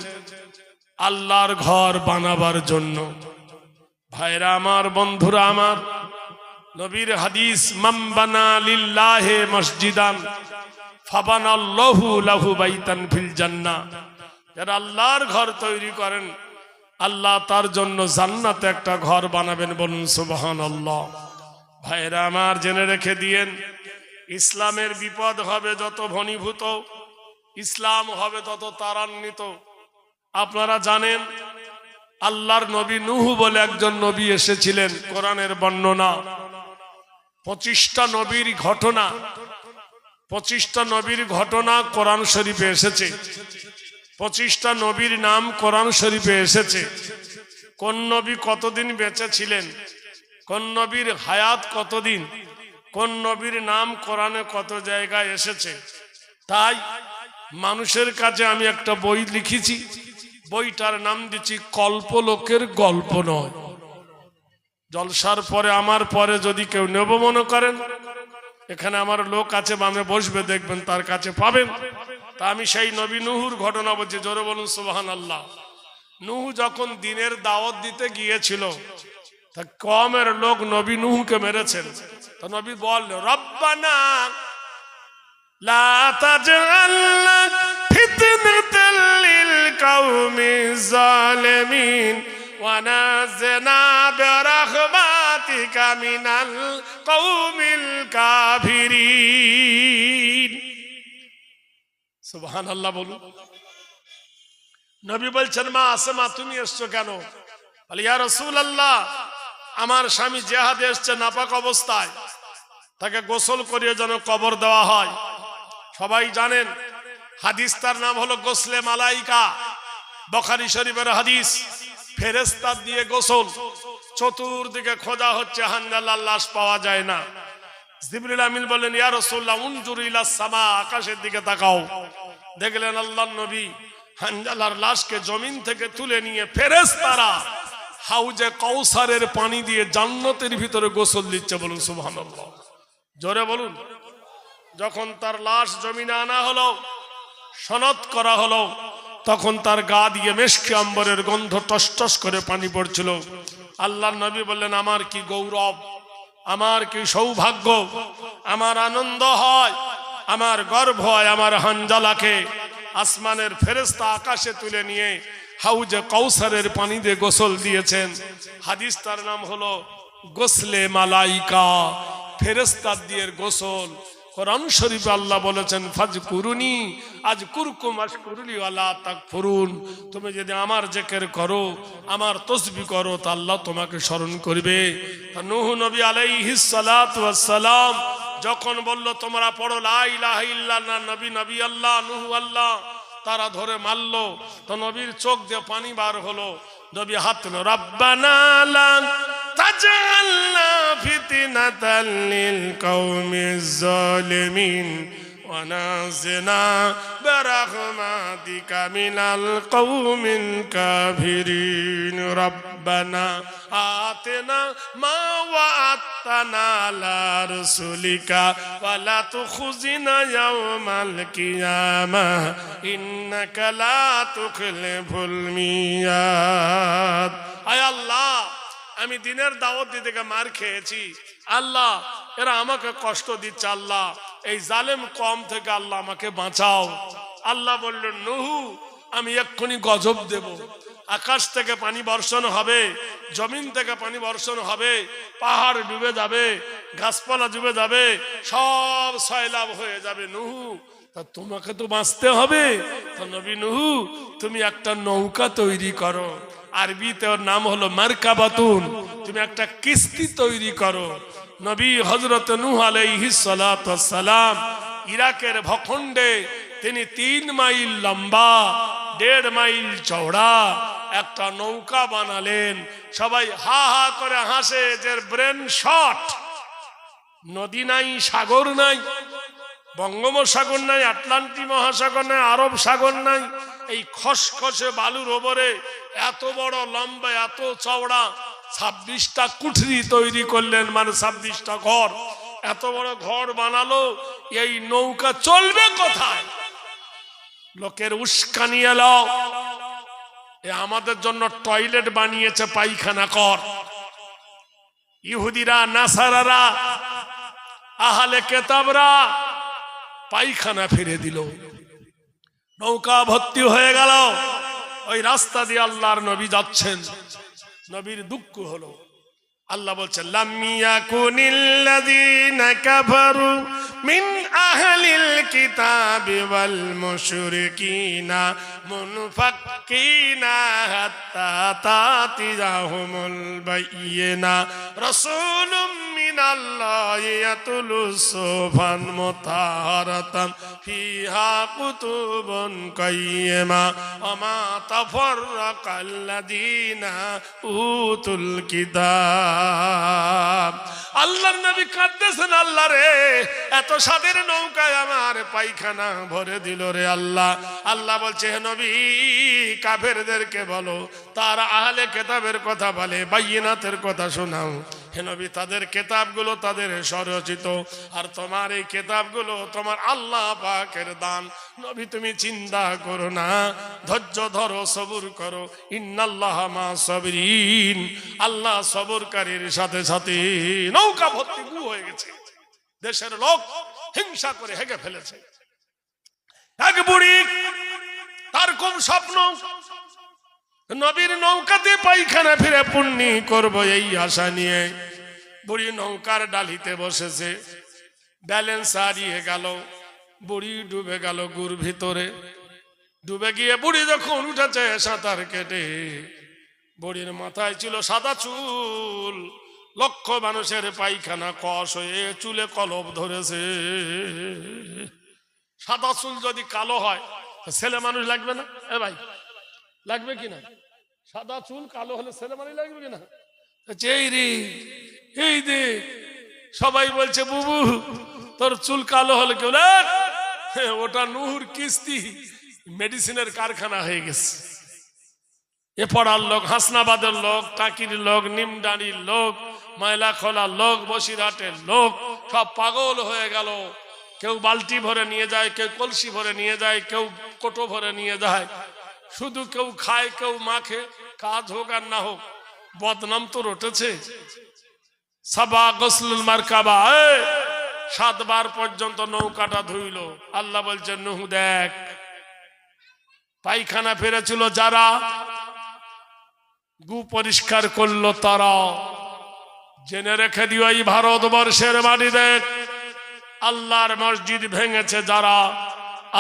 আল্লাহর ঘর বানাবার জন্য। ভাইরা আমার, বন্ধুরা আমার, নবীর হাদিস, মান বানা লিল্লাহি মসজিদান ফাবানাল্লাহু লাহু বাইতান ফিল জান্নাহ। যারা আল্লাহর ঘর তৈরি করেন, আল্লাহ তার জন্য জান্নাতে একটা ঘর বানাবেন। বলুন সুবহানাল্লাহ। ভাইরা আমার, জেনে রেখে দিয়েন, ইসলামের বিপদ হবে যত ঘনীভূত, ইসলাম হবে তত ত্বরান্বিত। আপনারা জানেন আল্লাহর নবী নূহ বলে একজন নবী এসেছিলেন। কোরআনের বর্ণনা 25টা নবীর ঘটনা, 25টা নবীর ঘটনা কোরআন শরীফে এসেছে। 25টা নবীর নাম কোরআন শরীফে এসেছে। কোন নবী কতদিন বেঁচে ছিলেন, কোন নবীর হায়াত কতদিন, কোন নবীর নাম কোরআনে কত জায়গায় এসেছে। তাই মানুষের কাছে আমি একটা বই লিখেছি, বইটার নাম দিচ্ছি কল্পলোকের গল্প নয়। জলসার পরে আমার পরে যদি কেউ নেব মনে করেন, এখানে আমার লোক আছে, বামে বসবে, দেখবেন তার কাছে পাবেন। তা আমি সেই নবী নুহুর ঘটনা বলছি, জোরে বলুন সুবহানাল্লাহ। নুহু যখন দিনের দাওয়াত দিতে গিয়েছিল, তা কমের লোক নবী নুহুকে মেরেছেন। তো নবী বলল, রব্বানা লা তাজআলনা ফিতনাতাল লিল কওমিজ জালিমিন ওয়া নাজ্জিনা বিরাহমাতিকা মিনাল কওমিল কাফিরিন। সুবহানাল্লাহ বলুন। নবী বলছেন, মা আসমা তুমি এসছো কেন? বলে, ইয়া রাসূলুল্লাহ, আমার স্বামী জিহাদে এসছে নাপাক অবস্থায়, তাকে গোসল করিয়ে যেন কবর দেওয়া হয়। সবাই জানেন হাদিস, তার নাম হলো গোসলে মালাইকা, বুখারী শরীফের হাদিস। ফেরেশতা দিয়ে গোসল, চতুর্দিকে খোঁজা হচ্ছে, হানজালার লাশ পাওয়া যায় না। জিবরিল আমিন বললেন, ইয়া রাসূলুল্লাহ উনজুর ইলাস সামা, আকাশের দিকে তাকাও। দেখলেন আল্লাহর নবী হানজালার লাশকে জমিন থেকে তুলে নিয়ে ফেরেশতারা হাউজে কাউসারের পানি দিয়ে জান্নাতের ভিতরে গোসল দিচ্ছে। বলুন সুবহানাল্লাহ, জোরে বলুন। যখন তার লাশ জমিনে আনা হলো, সনদ করা হলো, তখন তার গা দিয়ে মেশকে আম্বরের গন্ধ টসটস করে পানি পড়ছিল। আল্লাহর নবী বললেন, আমার কি গৌরব, আমার কি সৌভাগ্য, আমার আনন্দ হয়, আমার গর্ব হয়, আমার হানজালাকে আসমানের ফেরেশতা আকাশে তুলে নিয়ে হাউজে কাউসারের পানি দিয়ে গোসল দিয়েছেন। হাদিস তার নাম হলো গোসলে মালাইকা, ফেরেশতা দিয়ে গোসল। কোরআন শরীফে আল্লাহ বলেছেন, ফাজকুরুনি আজকুরকুম আশকুরুলি ওয়ালা তাকফুরুন। তুমি যদি আমার জিকির করো, আমার তাসবিহ করো, তা আল্লাহ তোমাকে স্মরণ করবে। নূহ নবী আলাইহিস সালাতু ওয়াস সালাম যখন বলল, তোমরা পড়ো লা ইলাহা ইল্লাল্লাহ, নবী নবী আল্লাহ, নূহ আল্লাহ, তারা ধরে মারলো। তো নবীর চোখ দিয়ে পানি বার হলো। নবী হাত তুলল, রব্বানা লা তাজআলনা ফিতনাতাল লিল কওমিজ জালিমিন ওয়া নাজ্জিনা বিরাহমাতিকা মিনাল কওমিল কাফিরিন। রব্বানা আতিনা মা ওয়া'আদতানা আলা রাসূলিকা ওয়া লা তুখজিনা ইয়াওমাল কিয়ামাহ ইন্নাকা লা তুখলিফুল মিয়াদ। আয় আল্লাহ, আমি দিনের দাওয়াত দিতে গিয়ে মার খেয়েছি, আল্লাহ এরা আমাকে কষ্ট দিচ্ছে, আল্লাহ এই জালেম কম থেকে আল্লাহ আমাকে বাঁচাও। আল্লাহ বললেন, নূহ আমি এক্ষুনি গজব দেব, আকাশ থেকে পানি বর্ষণ হবে, জমিন থেকে পানি বর্ষণ হবে, পাহাড় ডুবে যাবে, গাছপালা ডুবে যাবে, সব সয়লাব হয়ে যাবে। নূহ তা তোমাকে তো বাঁচতে হবে, তো নবী নূহ তুমি একটা নৌকা তৈরি করো, আরবিতে ওর নাম হলো মারকাবাতুন, তুমি একটা কিস্তি তৈরি করো। নবী হযরত নূহ আলাইহিস সালাতু ওয়াস সালাম ইরাকের ভূখণ্ডে তিনি 3 মাইল লম্বা 1.5 মাইল চওড়া একটা নৌকা বানালেন। সবাই হা হা করে হাসে যে ব্রেন শট। নদী নাই, সাগর নাই, বঙ্গোপসাগর নাই, আটলান্টিক মহাসাগর নাই, আরব সাগর নাই, এই খসখসে বালুর ওপরে এত বড় লম্বা, এত চওড়া 26টা কুঠরি তৈরি করলেন, মানে 26টা ঘর। এত বড় ঘর বানালো, এই নৌকা চলবে কোথায়? লোকের উস্কানি এলো, আমাদের জন্য টয়লেট বানিয়েছে, পায়খানা কর। ইহুদিরা, নাসারারা, আহলে কেতাবরা পায়খানা ফিরে দিল, নৌকা ভর্তি হয়ে গেল। ওই রাস্তা দিয়ে আল্লাহর নবী যাচ্ছেন, নবীর দুঃখ হলো। আল্লাহ বলছেন, লাম ইয়াকুনিল্লাযীনা কাফারু মিন আহলিল কিতাবি ওয়াল মুশরিকিনা মুনফাক্কিনা হাত্তা তাতিয়াহুমুল বায়িনা রাসূলুম মিনাল্লাহি ইয়াতুলুসুফান মুতাহারাতান ফিহা কুতুবুন কাইয়্যিমা ওয়া মা তাফাররাকাল্লাযীনা উতুল কিতাব। আল্লাহর নবী কাঁদতেছেন, আল্লাহ রে এত স্বাদের নৌকায় আমার পায়খানা ভরে দিল রে আল্লাহ। আল্লাহ বলছে, হে নবী কাফেরদেরকে বলো, তারা আহলে কিতাবের কথা বলে, বাইয়িনাতের কথা শোনাও। হে নবী তাদের কিতাবগুলো তাদের স্বরচিত, আর তোমার এই কিতাবগুলো তোমার আল্লাহ পাকের দান। নবী তুমি চিন্তা করো না, ধৈর্য ধরো, সবুর করো। ইন্নাল্লাহা মা সাবিরিন, আল্লাহ সবরকারীর সাথে সাথে। নৌকা ভর্তি গু হয়ে গেছে, দেশের লোক হিংসা করে হেগে ফেলেছে। এক বুড়ি, তার খুব স্বপ্ন নবীর নৌকাতে পায়খানা ফিরে পুণ্যি করব, এই আশা নিয়ে বুড়ি নৌকার ডালিতে বসেছে। ব্যালেন্স হারিয়ে গেল, বুড়ি ডুবে গেল গুর ভিতরে। ডুবে গিয়ে বুড়ি যখন উঠেছে সাঁতার কেটে, বুড়ির মাথায় ছিল সাদা চুল। লক্ষ মানুষের পায়খানা কষ হয়ে চুলে কলব ধরেছে। সাদা চুল যদি কালো হয় ছেলে মানুষ লাগবে না? এ ভাই লাগবে কিনা? সাদা চুল কালো হলে ছেলে মানুষ লাগবে কিনা? এই রে, এই দে, সবাই বলছে বুবু তোর চুল কালো হলে কেউ, ওটা নূর কিস্তি মেডিসিনের কারখানা হয়ে গেছে। এ পড়ার লোক, হাসনাবাদের লোক, টাকির লোক, নিমডানির লোক, ময়লা খোলার লোক, বসিরহাটের লোক সব পাগল হয়ে গেল। কেউ বালতি ভরে নিয়ে যায়, কেউ কলসি ভরে নিয়ে যায়, কেউ কোটো ভরে নিয়ে যায়। শুধু কেউ খায়, কেউ মাখে। কাজ হোক আর না হোক, বদনাম তো রটেছে। সাবা গোসলুল মারকাবা, 7 বার পর্যন্ত নৌকাটা ধুইল। আল্লাহ বলছেন নুহু দেখ, পায়খানা ফেরেছিল যারা, গু পরিষ্কার করলো তারা। জেনে রেখে দিও এই ভারতবর্ষের মাটিতে আল্লাহর মসজিদ ভেঙেছে যারা,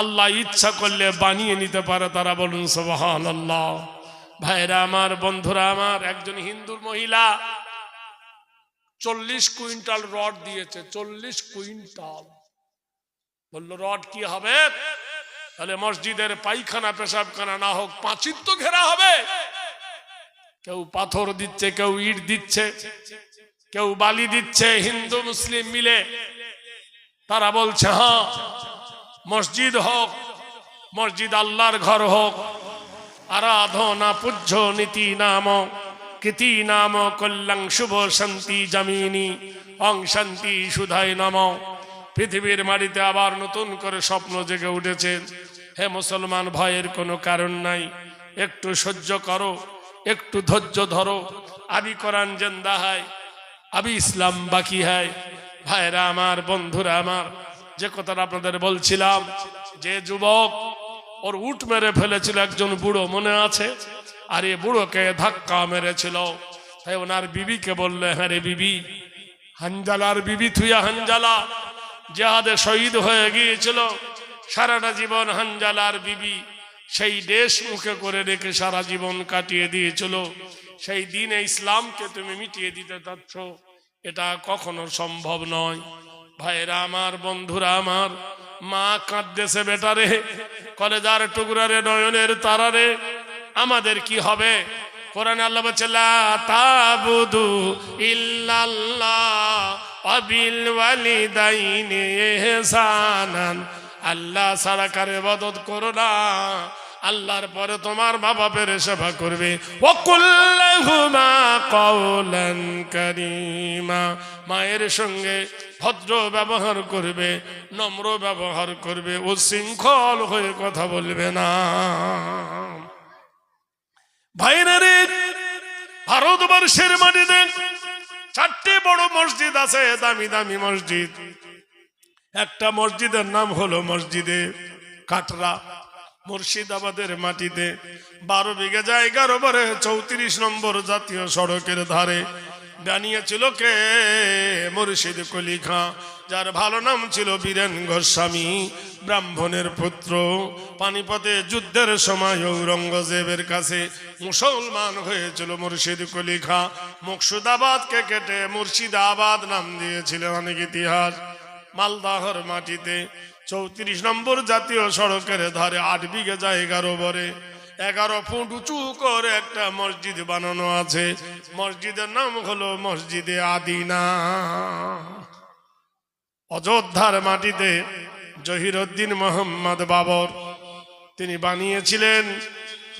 আল্লাহ ইচ্ছা করলে বানিয়ে নিতে পারে তারা। বলুন সুবহানাল্লাহ। ভাইরা আমার, বন্ধুরা আমার, একজন হিন্দু মহিলা 40 কুইন্টাল রড দিয়েছে। 40 কুইন্টাল। বললো রড কি হবে? তাহলে মসজিদের পায়খানা পেশাবখানা না হোক, পাঁচিল তো ঘেরা হবে। কেউ পাথর দিচ্ছে, কেউ ইট দিচ্ছে, কেউ বালি দিচ্ছে, হিন্দু মুসলিম মিলে। তারা বলছে হ্যাঁ মসজিদ হোক, মসজিদ আল্লাহর ঘর হোক। আরাধনা পূজ্য নীতি নাম কীতি নাম কল্যাং শুভ শান্তি জামিনী অং শান্তি সুধাই নাম। পৃথিবীর মাটিতে আবার নতুন করে স্বপ্ন জেগে উঠেছে। হে মুসলমান, ভয়ের কোনো কারণ নাই। একটু সহ্য করো, একটু ধৈর্য ধরো। আবি কোরআন জিন্দা হয়, আবি ইসলাম বাকি হয়। ভাইরা আমার, বন্ধুরা আমার, যে কথাটা আপনাদের বলছিলাম, যে যুবক ওর উট মেরে ফেলেছিল একজন বুড়ো, মনে আছে? আর এ বুড়োকে ধাক্কা মেরেছিল। তাই ওনার বিবিকে বললে, হ্যাঁ রে বিবি, হানজালার বিবি থুইয়া, হানজালা জিহাদে শহীদ হয়ে গিয়েছিল। সারাটা জীবন হানজালার বিবি সেই দেশ মুখে করে রেখে সারা জীবন কাটিয়ে দিয়েছিল। সেই দিনে ইসলামকে তুমি মিটিয়ে দিতে চাচ্ছ, এটা কখনো সম্ভব নয়। ভাইরা আমার, বন্ধুরা আমার, মা কাঁদতেছে বেটারে, কলেজার টুকরারে, নয়নের তারারে। আমাদের কি হবে? কোরআনে আল্লাহ বলছে লা তাবুদু ইল্লাল্লাহ ওয়া বিল ওয়ালিদাইনি ইহসানান। আল্লাহ ছাড়া কারো ইবাদত করো না, আল্লাহর পরে তোমার মা বাপের সেবা করবে। ওয়া কুল্লাহুমা কাওলান কারীমা, মায়ের সঙ্গে ভদ্র ব্যবহার করবে, নম্র ব্যবহার করবে, উচ্ছৃঙ্খল হয়ে কথা বলবে না। ভাইরা রে, ভারতবর্ষের মাটিতে 4টি বড় মসজিদ আছে, দামি দামি মসজিদ। একটা মসজিদের নাম হলো মসজিদে কাটরা, মুর্শিদাবাদের মাটিতে। 12 বিঘা জায়গার উপরে 34 নম্বর জাতীয় সড়কের ধারে বানিয়েছিল কে? মুর্শিদ কুলি খাঁ, যার ভালো নাম ছিল বীরেন গোস্বামী, ব্রাহ্মণের পুত্র। পানিপথে যুদ্ধের সময় ঔরঙ্গজেবের কাছে মুসলমান হয়েছিল মুর্শিদ কুলি খাঁ। মুর্শিদাবাদকে কেটে মুর্শিদাবাদ নাম দিয়েছিলেন অনেক ইতিহাস। মালদাহর মাটিতে 34 নম্বর জাতীয় সড়কের ধারে 8 বিঘে জায়গার ওপরে 11 ফুট উঁচু করে একটা মসজিদ বানানো আছে। মসজিদের নাম হলো মসজিদে আদিনা। অযোধ্যার মাটিতে জহিরুদ্দিন মোহাম্মদ বাবর তিনি বানিয়েছিলেন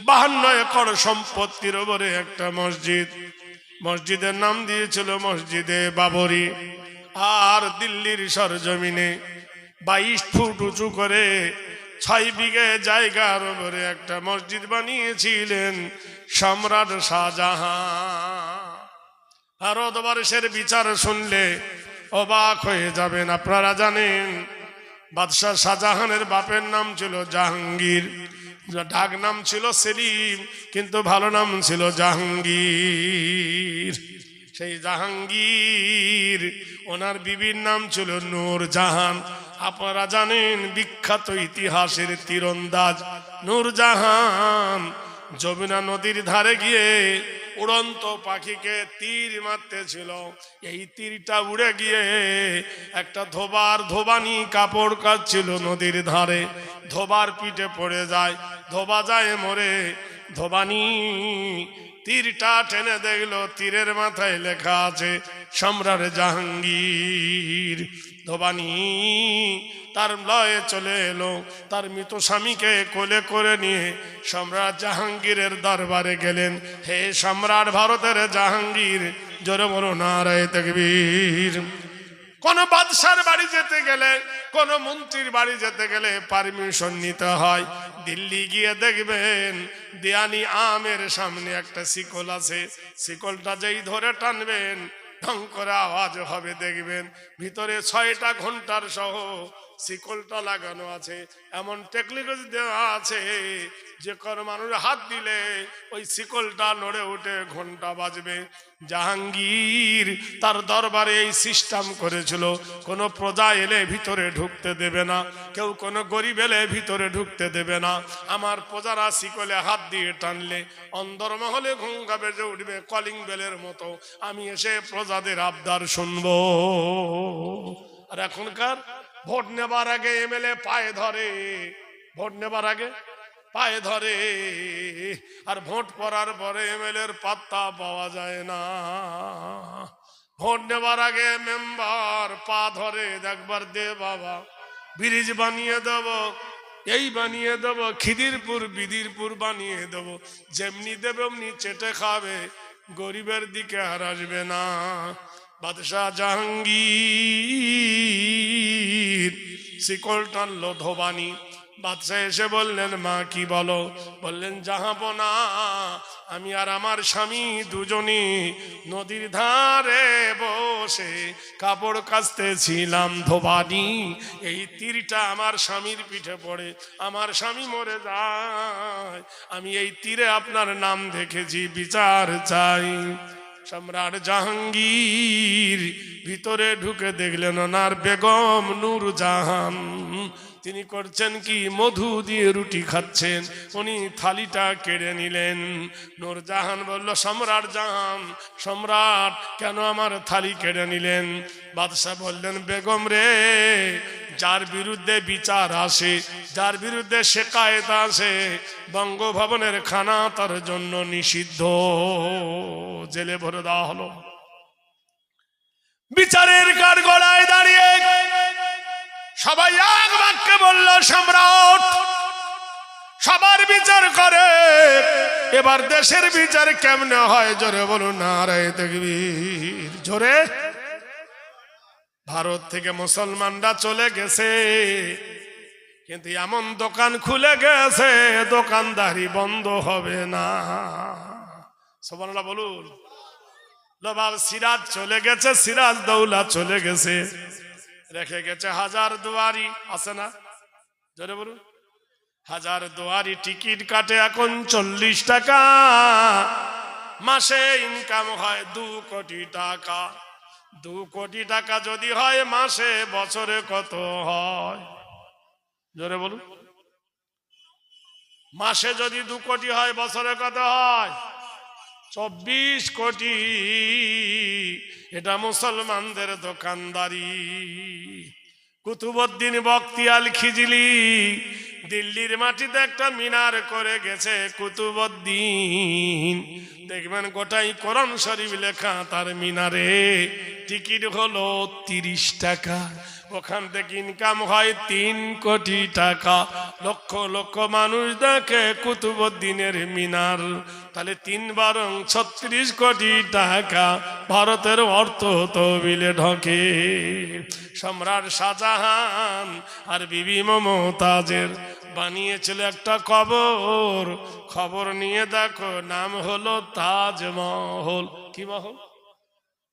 52 একর সম্পত্তির ওপরে একটা মসজিদ। মসজিদের নাম দিয়েছিল মসজিদে বাবরি। আর দিল্লির সরজমিনে 22 ফুট উঁচু করে 6 বিঘে জায়গার উপরে একটা মসজিদ বানিয়েছিলেন সম্রাট শাহজাহান। ভারতবর্ষের বিচার শুনলে অবাক হয়ে যাবেন। আপনারা জানেন বাদশাহ শাহজাহানের বাপের নাম ছিল জাহাঙ্গীর, ডাক নাম ছিল সেলিম, কিন্তু ভালো নাম ছিল জাহাঙ্গীর। সেই জাহাঙ্গীর ওনার বিবির নাম ছিল নূরজাহান। আপনারা জানেন বিখ্যাত ইতিহাসের তীরন্দাজ নূরজাহান যমুনা নদীর ধারে গিয়ে উড়ন্ত পাখিকে তীর মারতে ছিল। এই তীরটা উড়ে গিয়ে একটা ধোবানি কাপড় কাচ্ছিল নদীর ধারে, ধোবার পিঠে পড়ে যায়, ধোবা যায় মরে। ধোবানি তীরটা টেনে দেখলো তীরের মাথায় লেখা আছে সম্রাট জাহাঙ্গীর। ধোবানি তার লয়ে চলে এলো, তার মৃত স্বামীকে কোলে করে নিয়ে সম্রাট জাহাঙ্গীরের দরবারে গেলেন। হে সম্রাট ভারতের জাহাঙ্গীর, জোরে বলো নারায়ে তাকবীর। কোন বাদশার বাড়ি যেতে গেলে, কোন মন্ত্রীর বাড়ি যেতে গেলে পারমিশন নিতে হয়। দিল্লি গিয়ে দেখবেন দেয়ানি আমের সামনে একটা শিকল আছে, শিকলটা যেই ধরে টানবেন ঢং করে আওয়াজ হবে। দেখবেন ভিতরে 6টা ঘন্টার সহ শিকলটা লাগানো আছে। এমন টেকনোলজি দেওয়া আছে যে কোনো মানুষ হাত দিলে ওই শিকলটা নড়ে উঠে ঘন্টা বাজবে। জাহাঙ্গীর তার দরবারে এই সিস্টেম করেছিল, কোনো প্রজা এলে ভিতরে ঢুকতে দেবে না, কেউ কোনো গরিব এলে ভিতরে ঢুকতে দেবে না। আমার প্রজারা শিকলে হাত দিয়ে টানলে অন্দরমহলে ঘুঙ্গা বেজে উঠবে কলিং বেলের মতো। আমি এসে প্রজাদের আবদার শুনবো। আর এখনকার ভোট নেবার আগে এমএলএ পায়ে ধরে, ভোট নেবার আগে পায়ে ধরে, আর ভোট পড়ার পরে এমএলএর পাত্তা পাওয়া যায় না। ভোট নেবার আগে মেম্বার পা ধরে, একবার দে বাবা, ব্রিজ বানিয়ে দেব, এই বানিয়ে দেব, খিদিরপুর বিদিরপুর বানিয়ে দেব। যেমনি দেবে অমনি চেটে খাবে, গরিবের দিকে আর আসবে না। বাদশাহ জাহাঙ্গীর শিকল টানলো ধোবানি। বাদশাহ এসে বললেন, মা কি বলো? বললেন, জাহাপনা, আমি আর আমার স্বামী দুজনে নদীর ধারে বসে কাপড় কাচতেছিলাম। ধোবানি এই তীরটা আমার স্বামীর পিঠে পড়ে, আমার স্বামী মরে যায়। আমি এই তীরে আপনার নাম দেখেছি, বিচার চাই। সম্রাট জাহাঙ্গীর ভিতরে ঢুকে দেখলেন ওনার বেগম নূরজাহান তিনি করছেন কি, মধু দিয়ে রুটি খাচ্ছেন। উনি থালিটা কেড়ে নিলেন। নূরজাহান বলল, সম্রাট জাহান, সম্রাট কেন আমার থালি কেড়ে নিলেন? বাদশাহ বললেন, বেগম রে, যার বিরুদ্ধে বিচার আসে, যার বিরুদ্ধে শেকায়েত আসে, বঙ্গভবনের খানা তার জন্য নিষিদ্ধ, জেলে ভরে দেওয়া হলো। বিচারের কাঠ গড়ায় দাঁড়িয়ে সবাই এক বাক্যে বলল, সম্রাট সবার বিচার করে, এবার দেশের বিচার কেমনে হয়? জোরে বলুন নারায়ে তাকবীর। জোরে। ভারত থেকে মুসলমানরা চলে গেছে, কিন্তু এমন দোকান খুলে গেছে দোকানদারি বন্ধ হবে না। সুবহানাল্লাহ বলুন। নবাব সিরাজ চলে গেছে, সিরাজ দৌলা চলে গেছে, রেখে গেছে হাজার দুয়ারি, আছে না? জোরে বলুন। হাজার দুয়ারি টিকিট কাটে এখন 40 টাকা, মাসে ইনকাম হয় 2 কোটি টাকা। 2 কোটি টাকা যদি হয় মাসে, বছরে কত হয়? জোরে বলুন। মাসে যদি 2 কোটি হয়, বছরে কত হয়? 24 কোটি। এটা মুসলমানদের দোকানদারি। কুতুবউদ্দিন বখতিয়ার খিজলি দিল্লির মাটিতে একটা মিনার করে গেছে কুতুবউদ্দিন। দেখবেন গোটাই কোরআন শরীফ লেখা তার মিনারে। টিকিট হলো 30 টাকা। ওখান থেকে ইনকাম হয় 3 কোটি টাকা। লক্ষ লক্ষ মানুষ দেখে কুতুবউদ্দিনের মিনার। তাহলে 3 বারং 36 কোটি টাকা ভারতের অর্থ তহবিলে ঢোকে। সম্রাট শাহজাহান আর বিবি মমতাজের বানিয়েছিল একটা কবর। খবর নিয়ে দেখো, নাম হলো তাজমহল। কি মহল?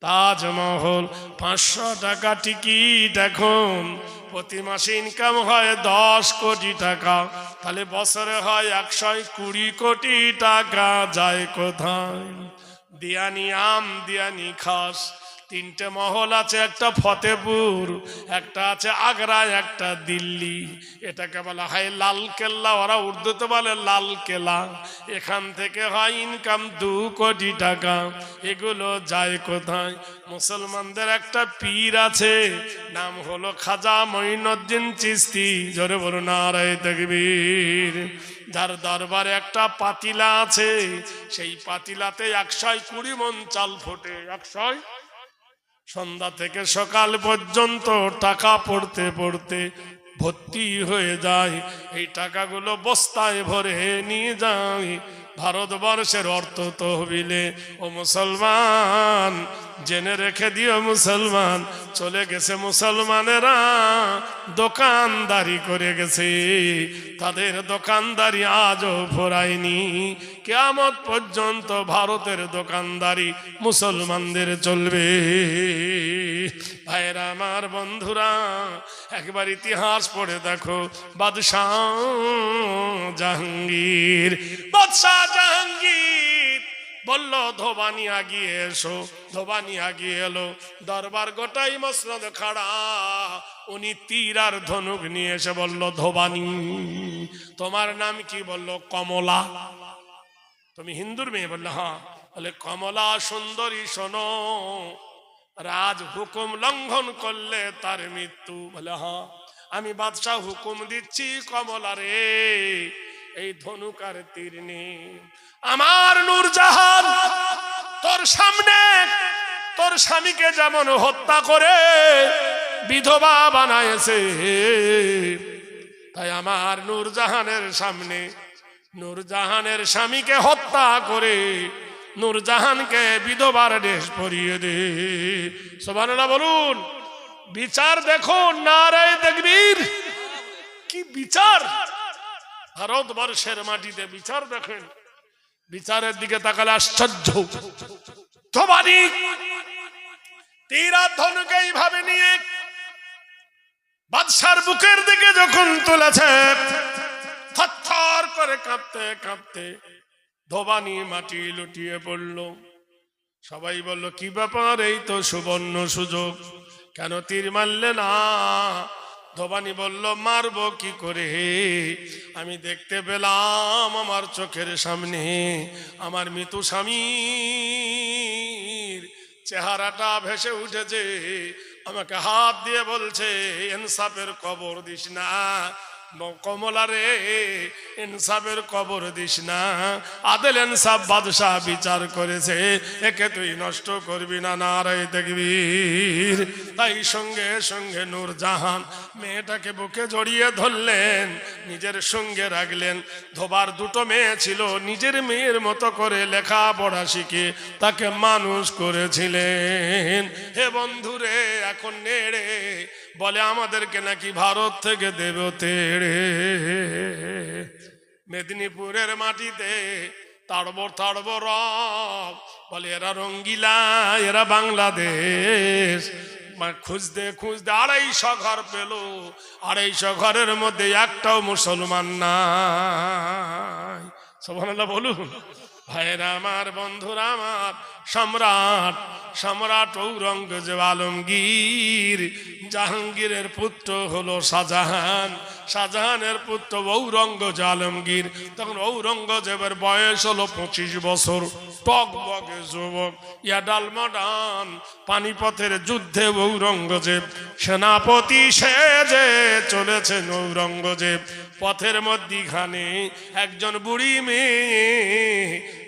তাজমহল। 500 টাকা টিকিট। এখন প্রতি মাসে ইনকাম হয় 10 কোটি টাকা। তাহলে বছরে হয় 120 কোটি টাকা। যায় কোথায়? দিয়ানি আম, দিয়ানি খাস। 3টে মহল আছে, একটা ফতেপুর, একটা আছে আগ্রা, একটা দিল্লি। এটাকে বলা হয় লাল কেল্লা, ওরা উর্দুতে বলে লাল কেল্লা। এখান থেকে হয় ইনকাম 2 কোটি টাকা। এগুলো যায় কোথায়? মুসলমানদের একটা পীর আছে, নাম হলো খাজা মঈনুদ্দিন চিশতি। জোরে বলো নারায়ে তাকবীর। যার দরবারে একটা পাতিলা আছে, সেই পাতিলাতে 120 মণ চাল ফোটে। 100। সন্ধ্যা থেকে সকাল পর্যন্ত টাকা পড়তে পড়তে ভর্তি হয়ে যায়। এই টাকাগুলো বস্তায় ভরে নিয়ে যায় ভারতবর্ষের অর্থ তহবিলে। ও মুসলমান, জেনে রেখে দিও মুসলমান, চলে গেছে মুসলমানেরা দোকানদারি করে গেছে। তাদের দোকানদারি আজও ফোরায়নি। কিয়ামত পর্যন্ত ভারতের দোকানদারি মুসলমানদের চলবে। ভাইরা আমার, বন্ধুরা, একবার ইতিহাস পড়ে দেখো। বাদশাহ জাহাঙ্গীর, বাদশাহ জাহাঙ্গীর বলল ধোবানি আগিয়ে এসো। ধোবানি আগিয়ে এলো। দরবার গোটাই মসনদ খাড়া। উনি তীর আর ধনুক নিয়ে এসে বলল, ধোবানি তোমার নাম কি? বলল, কমলা। তুমি হিন্দুর মেয়ে? বললো, হ্যাঁ। বলে, কমলা সুন্দরী, শোনো, রাজ হুকুম লঙ্ঘন করলে তার মৃত্যু। বলে, হ্যাঁ। আমি বাদশাহ হুকুম দিচ্ছি, কমলা রে, এই ধনুক আর তীর নে। আমার নূরজাহান তোর সামনে তোর স্বামীকে যেমন হত্যা করে বিধবা বানায়েছে, তাই আমার নূরজাহানের সামনে নূরজাহানের স্বামীকে হত্যা করে নূরজাহানকে বিধবার ড্রেস পরিয়ে দে। সুবহানাল্লাহ বলুন। বিচার দেখো, নারায়ে তাকবীর। কি বিচার! ভারতবর্ষের মাটিতে বিচার দেখেন। বিচারের দিকে তাকালে আশ্চর্য। ধোবানি তীর আর ধনুক এইভাবে নিয়ে বাদশার বুকের দিকে যখন তুলেছে, থরথর করে কাঁপতে কাঁপতে ধোবানি মাটি লুটিয়ে পড়ল। সবাই বলল, কি ব্যাপার? এই তো সুবর্ণ সুযোগ, কেন তীর মারলে না? ধোবানি বলল, মারবো কি করে? আমি দেখতে পেলাম আমার চোখের সামনে আমার মৃত স্বামীর চেহারাটা ভেসে উঠেছে। আমাকে হাত দিয়ে বলছে, ইনসাফের কবর দিস না কমলা রে, ইনসাফের কবর দিস না। আদেল ইনসাফ বাদশাহ বিচার করেছে, একে তুই নষ্ট করবি না। নারায়ে তাকবীর। তাই সঙ্গে সঙ্গে নূরজাহান মেয়েটাকে বুকে জড়িয়ে ধরলেন, নিজের সঙ্গে রাখলেন। ধোবার 2টো মেয়ে ছিল, নিজের মেয়ের মতো করে লেখাপড়া শিখে তাকে মানুষ করেছিলেন। হে বন্ধুরে, এখন নেড়ে বলে আমাদেরকে নাকি ভারত থেকে দেব তেড়ে। মেদিনীপুরের মাটিতে তাড়বর তাড়বর রব বলে, এরা রঙ্গিলা, এরা বাংলাদেশ। খুঁজতে খুঁজতে 250 ঘর পেল। 250 ঘরের মধ্যে একটাও মুসলমান নাই। সুবহানাল্লাহ বলুন। ভাইরা আমার, বন্ধুরা আমার, সম্রাট সম্রাট ঔরঙ্গজেব আলমগীর, জাহাঙ্গীরের পুত্র হলো শাহজাহান, শাহজাহানের পুত্র ঔরঙ্গজেব আলমগীর। তখন ঔরঙ্গজেবের বয়স হলো 25 বছর, টকবগে যুবক, ইয়াডাল মডান। পানিপথের যুদ্ধে ঔরঙ্গজেব সেনাপতি সেজে চলেছেন। ঔরঙ্গজেব পথের মধ্যিখানে একজন বুড়ি মেয়ে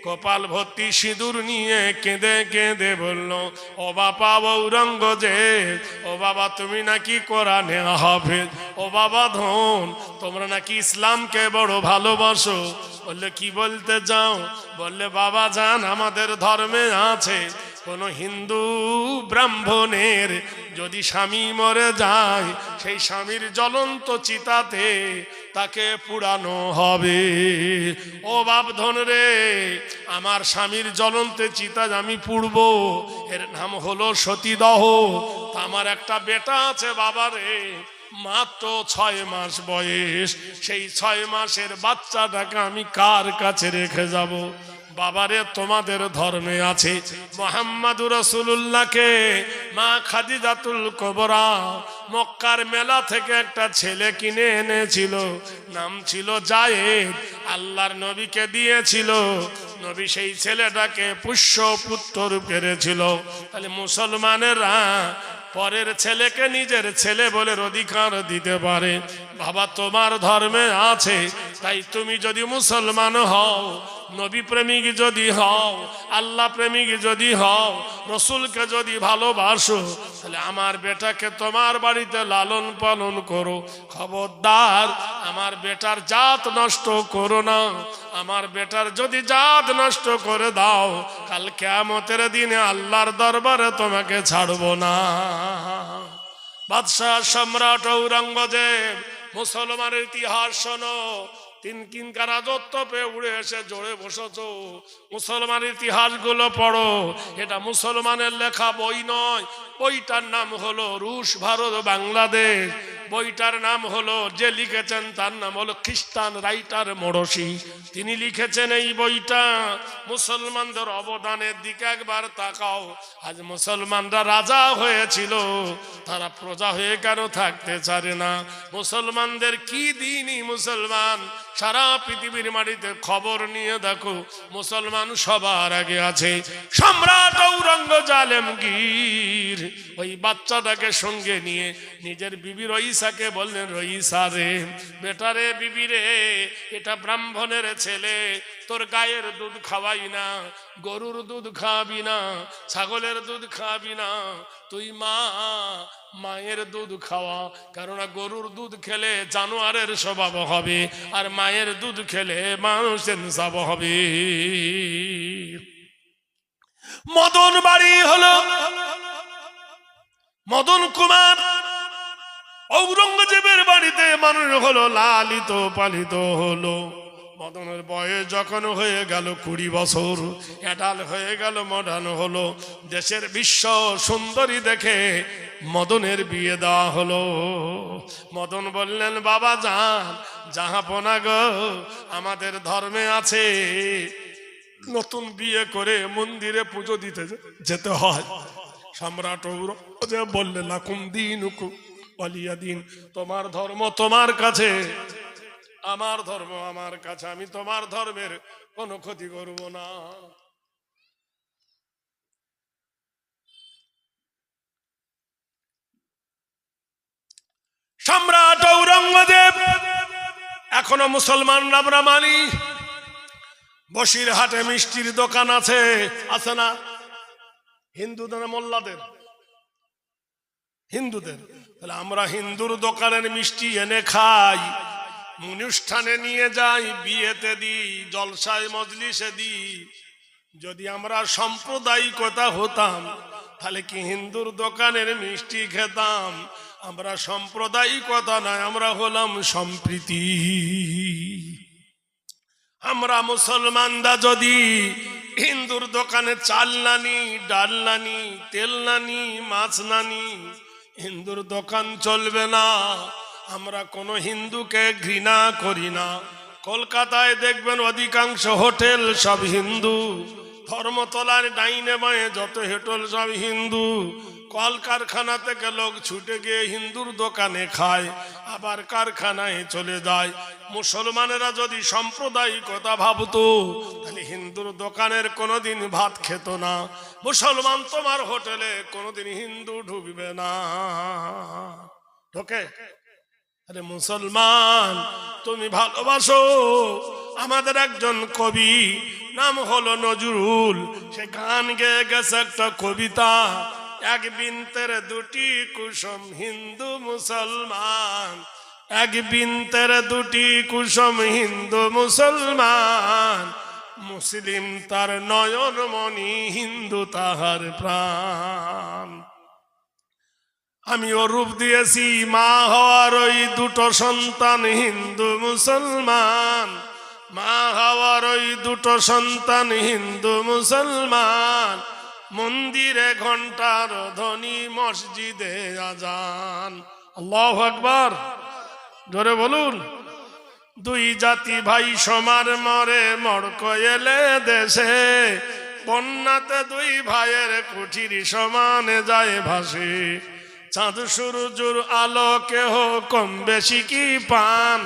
কপাল ভর্তি সিঁদুর নিয়ে কেঁদে কেঁদে বলল, ও বাবা ঔরঙ্গজেব, ও বাবা তুমি নাকি কোরআনে হাফেজ, ও বাবা ধন তোমরা নাকি ইসলামকে বড় ভালোবাসো। বললে কি বলতে যাও? বললে বাবা জান, আমাদের ধর্মে আছে কোন হিন্দু ব্রাহ্মণের যদি স্বামী মরে যায়, সেই স্বামীর জ্বলন্ত চিতাতে তাকে পুড়ানো হবে। ও বাপ ধন রে, আমার স্বামীর জ্বলন্ত চিতা আমি পুড়ব, এর নাম হলো সতীদাহ। তা আমার একটা বেটা আছে বাবা রে, মাত্র 6 মাস বয়স, সেই 6 মাসের বাচ্চাটাকে আমি কার কাছে রেখে যাব? বাবারে তোমাদের ধর্মে আছে মুহাম্মাদুর রাসূলুল্লাহকে মা খাদিজাতুল কুবরা মক্কার মেলা থেকে একটা ছেলে কিনে এনেছিল, নাম ছিল জায়েদ, আল্লাহর নবীকে দিয়েছিল। নবী সেই ছেলেটাকে পুষ্য পুত্র রূপে রেখেছিল। তাহলে মুসলমানেরা পরের ছেলেকে নিজের ছেলে বলে অধিকার দিতে পারে। বাবা তোমার ধর্মে আছে, তাই তুমি যদি মুসলমান হও, নবী প্রেমিক যদি হও, আল্লাহ প্রেমিক যদি হও, রসুলকে যদি ভালোবাসো, তাহলে আমার বেটাকে তোমার বাড়িতে লালন পালন করো। খবরদার আমার বেটার জাত নষ্ট করো না। আমার বেটার যদি জাত নষ্ট করে দাও, কাল কিয়ামতের দিনে আল্লাহর দরবারে তোমাকে ছাড়বো না। বাদশাহ সম্রাট ঔরঙ্গজেব, মুসলমানের ইতিহাস শোনো। তিন কিনকা রাজত্ব পেয়ে উড়ে এসে জোরে বসেছো, মুসলমানের ইতিহাস গুলো পড়ো। এটা মুসলমানের লেখা বই নয়, বইটার নাম হলো রুশ ভারত বাংলাদেশ। বইটার নাম হলো, যে লিখেছেন তার নাম হলো খ্রিস্টান রাইটার মোড়সি। তিনি লিখেছেন এই বইটা। মুসলমানদের অবদানের দিকে একবার তাকাও। আজ মুসলমানরা রাজা হয়েছিল, তারা প্রজা হয়ে কেন থাকতে চারে না? মুসলমানদের কি দিনই মুসলমান, সারা পৃথিবীর মাটিতে খবর নিয়ে দেখো, মুসলমান সবার আগে আছে। সম্রাট ঔরঙ্গজেব আলমগীর ওই বাচ্চাটাকে সঙ্গে নিয়ে নিজের বিবি রইসাকে বললেন, রইসা রে, বেটা রে, বিবি রে, এটা ব্রাহ্মণের ছেলে, তোর গায়ের দুধ খাওয়াই না, গরুর দুধ খাবি না, ছাগলের দুধ খাবি না, তুই মায়ের দুধ খাওয়া। কেননা গরুর দুধ খেলে জানোয়ারের স্বভাব হবে, আর মায়ের দুধ খেলে মানুষের স্বভাব হবে। মদন বাড়ি হলো, মদন কুমার ঔরঙ্গজেবের বাড়িতে মানুষ হলো, লালিত পালিত হলো। মদনের বয়স যখন হয়ে গেল 20 বছর, এডাল হয়ে গেল, মডার্ন হলো। দেশের বিশ্ব সুন্দরী দেখে মদনের বিয়ে দেওয়া হলো। মদন বললেন, বাবা যান, জাহাপনা গো, আমাদের ধর্মে আছে নতুন বিয়ে করে মন্দিরে পুজো দিতে যেতে হয়। সম্রাট ঔরঙ্গজেব বললেন, লাকুম দীনুকুম ওয়ালিয়া দিন, তোমার ধর্ম তোমার কাছে, আমার ধর্ম আমার কাছে, আমি তোমার ধর্মের কোনো ক্ষতি করব না। সম্রাট ঔরঙ্গজেব এখনো মুসলমানরা আমরা মানি। বসিরহাটে মিষ্টির দোকান আছে, আছে না? হিন্দুদের, মোল্লাদের, হিন্দুদের। তাহলে আমরা হিন্দুর দোকানের মিষ্টি এনে খাই, অনুষ্ঠানে নিয়ে যাই, বিয়েতে দিই, জলসায় মজলিসে দিই। যদি আমরা সাম্প্রদায়িকতা হতাম, তাহলে কি হিন্দুর দোকানের মিষ্টি খেতাম? আমরা সাম্প্রদায়িকতা নয়, আমরা হলাম সম্প্রীতি। আমরা মুসলমানরা যদি হিন্দুর দোকানে চাল নানি, ডাল নানি, তেল নানি, মাছ নানি, হিন্দুর দোকান চলবে না। আমরা কোনো হিন্দুকে ঘৃণা করি না, কলকাতায় দেখবেন অধিকাংশ হোটেল সব হিন্দু, ধর্মতলার ডাইনে বাঁয়ে যত হোটেল সব হিন্দু। কলকারখানা থেকে লোক ছুটে গিয়ে হিন্দুর দোকানে খায়, আবার কারখানায় চলে যায়। মুসলমানেরা যদি সাম্প্রদায়িকতা ভাবতো তাহলে হিন্দুর দোকানের কোনোদিন ভাত খেত না। মুসলমান তোমার হোটেলে কোনোদিন হিন্দু ঢুকবে না, ঢোকে? আরে মুসলমান তুমি ভালোবাসো। আমাদের একজন কবি নাম হলো নজরুল, সে গান গেয়ে গেছে একটা কবিতা, এক বিনতের দুটি কুসুম হিন্দু মুসলমান, এক বিনতের দুটি কুসুম হিন্দু মুসলমান, মুসলিম তার নয়ন মণি হিন্দু তাহার প্রাণ। আমি ও রূপ দিয়েছি মা হওয়ার ওই দুটো সন্তান হিন্দু মুসলমান, মা হওয়ার ওই দুটো সন্তান হিন্দু মুসলমান, মন্দিরে ঘন্টার ধ্বনি মসজিদে আজান। আল্লাহু আকবার, জোরে বলুন। দুই জাতি ভাই সমান মরে মড়ক এলে দেশে, বন্যাতে দুই ভাইয়ের কুঠির সমানে যায় ভাসে, চাঁদ সূর্যের আলো কেহ কম বেশি কি পান।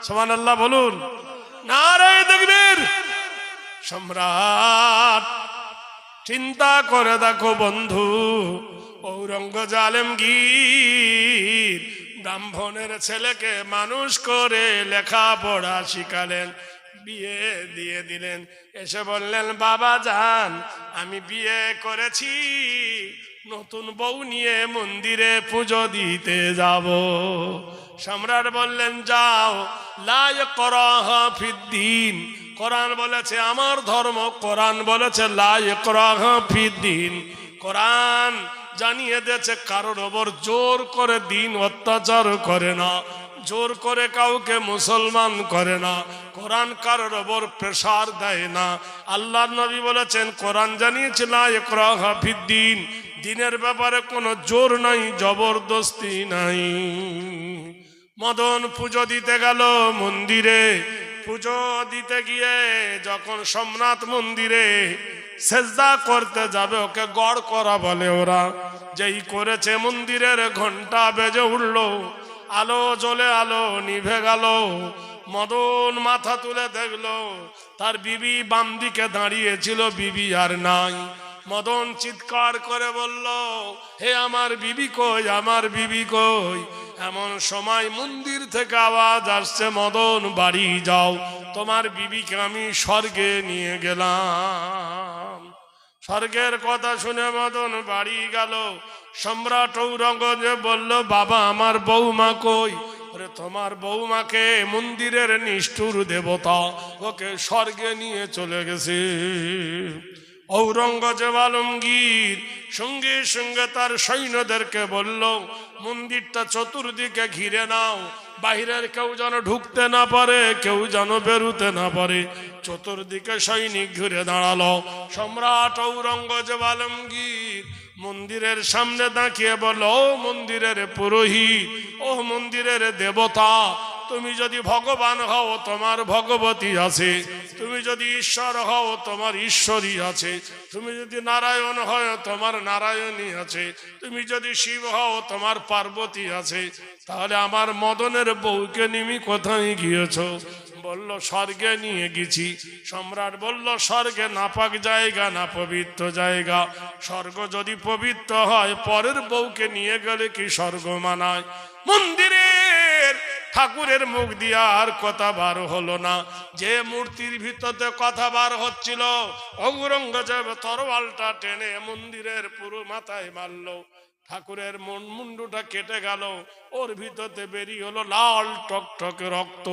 সুবহানাল্লাহ বলুন, নারে তাকবীর। সম্রাট চিন্তা করে দেখো বন্ধু, ঔরঙ্গজেব আলমগীর ব্রাহ্মণের ছেলেকে মানুষ করে লেখাপড়া শিখালেন, বিয়ে দিয়ে দিলেন। এসে বললেন, বাবা যান আমি বিয়ে করেছি, নতুন বউ নিয়ে মন্দিরে পুজো দিতে যাব। সম্রাট বললেন, যাও, লা ইকরাহা ফিদ্দিন, কোরআন বলেছে আমার ধর্ম, কোরআন বলেছে লা ইকরাহা ফিদ্দিন। কোরআন জানিয়ে দিয়েছে কারোর ওপর জোর করে দিন অত্যাচার করে না, জোর করে কাউকে মুসলমান করে না, কোরআন কারোর ওপর প্রেসার দেয় না। আল্লাহর নবী বলেছেন, কোরআন জানিয়েছে লা ইকরাহা ফিদ্দিন, দিনের ব্যাপারে কোনো জোর নাই, জবরদস্তি নাই। মদন পুজো দিতে গেল মন্দিরে, পুজো দিতে গিয়ে যখন সোমনাথ মন্দিরে সেজদা করতে যাবে, ওকে গড় করা বলে ওরা, যেই করেছে মন্দিরের ঘন্টা বেজে উঠল, আলো জ্বলে আলো নিভে গেল। মদন মাথা তুলে দেখলো তার বিবি বাম দিকে দাঁড়িয়েছিল, বিবি আর নাই। মদন চিৎকার করে বলল, হে আমার বিবি কই, আমার বিবি কই? এমন সময় মন্দির থেকে আওয়াজ আসছে, মদন বাড়ি যাও, তোমার বিবিকে আমি স্বর্গে নিয়ে গেলাম। স্বর্গের কথা শুনে মদন বাড়ি গেল। সম্রাট ঔরঙ্গজেব বলল, বাবা আমার বৌমা কই? ওরে তোমার বৌমাকে মন্দিরের নিষ্ঠুর দেবতা ওকে স্বর্গে নিয়ে চলে গেছে। ঔরঙ্গজেব আলমগীর সঙ্গে সঙ্গে তার সৈন্যদেরকে বলল, মন্দিরটা চতুর্দিকে ঘিরে নাও, বাহিরের কেউ যেন ঢুকতে না পারে, কেউ যেন বেরুতে না পারে। চতুর্দিকে সৈনিক ঘুরে দাঁড়ালো। সম্রাট ঔরঙ্গজেব আলমগীর মন্দিরের সামনে দাঁড়িয়ে বলল, ও মন্দিরের পুরোহিত, ও মন্দিরের দেবতা, তুমি যদি ভগবান হও তোমার ভগবতী আছে, তুমি যদি ঈশ্বর হও তোমার ঈশ্বরী আছে, তুমি যদি নারায়ণ হও তোমার নারায়ণী আছে, তুমি যদি শিব হও তোমার পার্বতী আছে, তাহলে আমার মদনের বউকে নিমি কোথায় গিয়েছ? বলল, স্বর্গে নিয়ে গেছি। সম্রাট বলল, স্বর্গে নাপাক জায়গা না পবিত্র জায়গা, স্বর্গ যদি পবিত্র হয় পরের বউকে নিয়ে গেলে কি স্বর্গ মানায়? মন্দিরের ঠাকুরের মুখ দিয়ে আর কথা বার হলো না। যে মূর্তির ভিতরে কথা বার হচ্ছিল, ঔরঙ্গজেব তরোয়ালটা টেনে মন্দিরের পুরো মাথায় মারল। ঠাকুরের মুন্ডুটা কেটে গেল, ওর ভিতরে বেরিয়ে হলো লাল টকটকে রক্ত।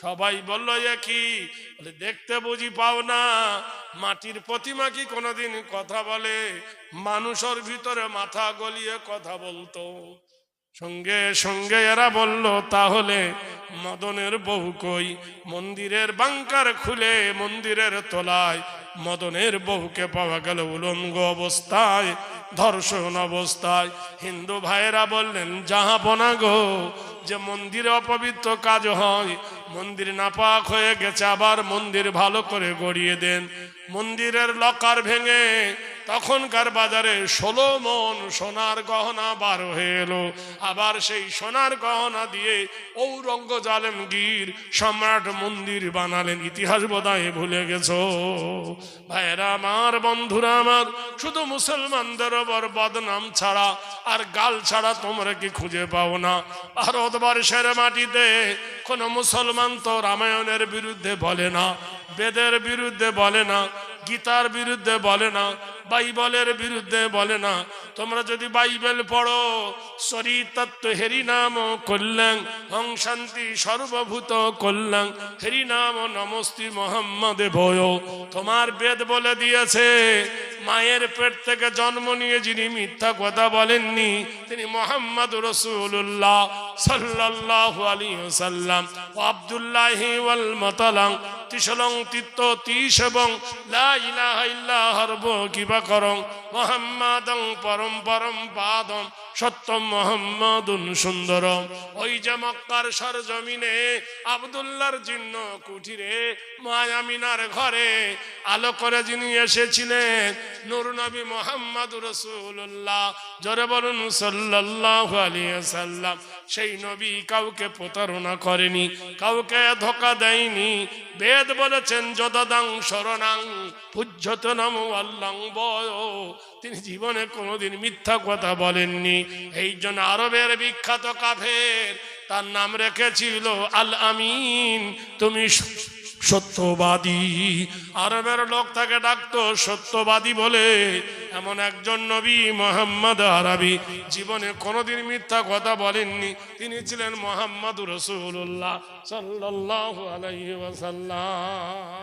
সবাই বলল, এ কি? দেখতে বুঝি পাও না? মাটির প্রতিমা কি কোনোদিন কথা বলে? মানুষের ভিতরে মাথা গলিয়ে কথা বলতো। সঙ্গে সঙ্গে এরা বলল, তাহলে মদনের বউ কই? মন্দিরের বাংকার খুলে মন্দিরের তলায় মদনের বউকে পাওয়া গেল উলঙ্গ অবস্থায়, ধর্ষণ অবস্থায়। হিন্দু ভাইয়েরা বললেন, জাহাপনা গো, যে মন্দিরে অপবিত্র কাজ হয়, মন্দির নাপাক হয়ে গেছে, আবার মন্দির ভালো করে গড়িয়ে দেন। মন্দিরের লকার ভেঙে তখনকার বাজারে 16 মণ সোনার গহনা বার হয়ে এলো। আবার সেই সোনার গহনা দিয়ে ঔরঙ্গজেব সম্রাট মন্দির বানালেন। ইতিহাস বোধহয় ভুলে গেছো ভাইরা আমার, বন্ধুরা আমার। শুধু মুসলমানদের ওপর বদনাম ছাড়া আর গাল ছাড়া তোমরা কি খুঁজে পাও না? ভারতবর্ষের মাটিতে কোন মুসলমান তো রামায়ণের বিরুদ্ধে বলে না, বেদের বিরুদ্ধে বলে না, গীতার বিরুদ্ধে বলে না, বাইবেলের বিরুদ্ধে বলে না। তোমরা যদি বাইবেল পড়ো, শরীরতত্ত্ব হেরি নাম কল্যাণ হং শান্তি সর্বভূত কল্যাণ হেরি নাম নমস্তি মোহাম্মদে ভয়। তোমার বেদ বলে দিয়েছে, মায়ের পেট থেকে জন্ম নিয়ে যিনি মিথ্যা কথা বলেননি, তিনি মোহাম্মদ রাসূলুল্লাহ সাল্লাল্লাহু আলাইহি ওয়াসাল্লাম। আব্দুল্লাহি ওয়াল মাতালাং তিসলং তিত্ত তিস এবং লা ইলাহা ইল্লা হারব কিবা করং মুহাম্মাদং পরম পরম পাদম সত্যম মুহাম্মাদুন সুন্দরম। ওই যে মক্কার সরজমিনে আব্দুল্লাহর জিন্ন কুঠিরে মায়ামিনার ঘরে আলো করে যিনি এসেছিলেন, নূর নবী মুহাম্মদুর রাসূলুল্লাহ, জোরে বলুন সাল্লাল্লাহু আলাইহি ওয়াসাল্লাম। সেই নবী কাউকে প্রতারণা করেনি, কাউকে ধোঁকা দেয়নি। বেদ বলেছেন, যদাদাং শরণাং পূজ্যত নাম আল্লাহ বয়, তিনি জীবনে কোনোদিন মিথ্যা কথা বলেননি। এই জন্য আরবের বিখ্যাত কাফের তার নাম রেখেছিল আল আমিন, তুমি সত্যবাদী। আরবের লোক তাকে ডাকতো সত্যবাদী বলে। এমন একজন নবী মুহাম্মদ আরবি, জীবনে কোনোদিন মিথ্যা কথা বলেননি। তিনি ছিলেন মুহাম্মদুর রাসূলুল্লাহ সাল্লাল্লাহু আলাইহি ওয়াসাল্লাম।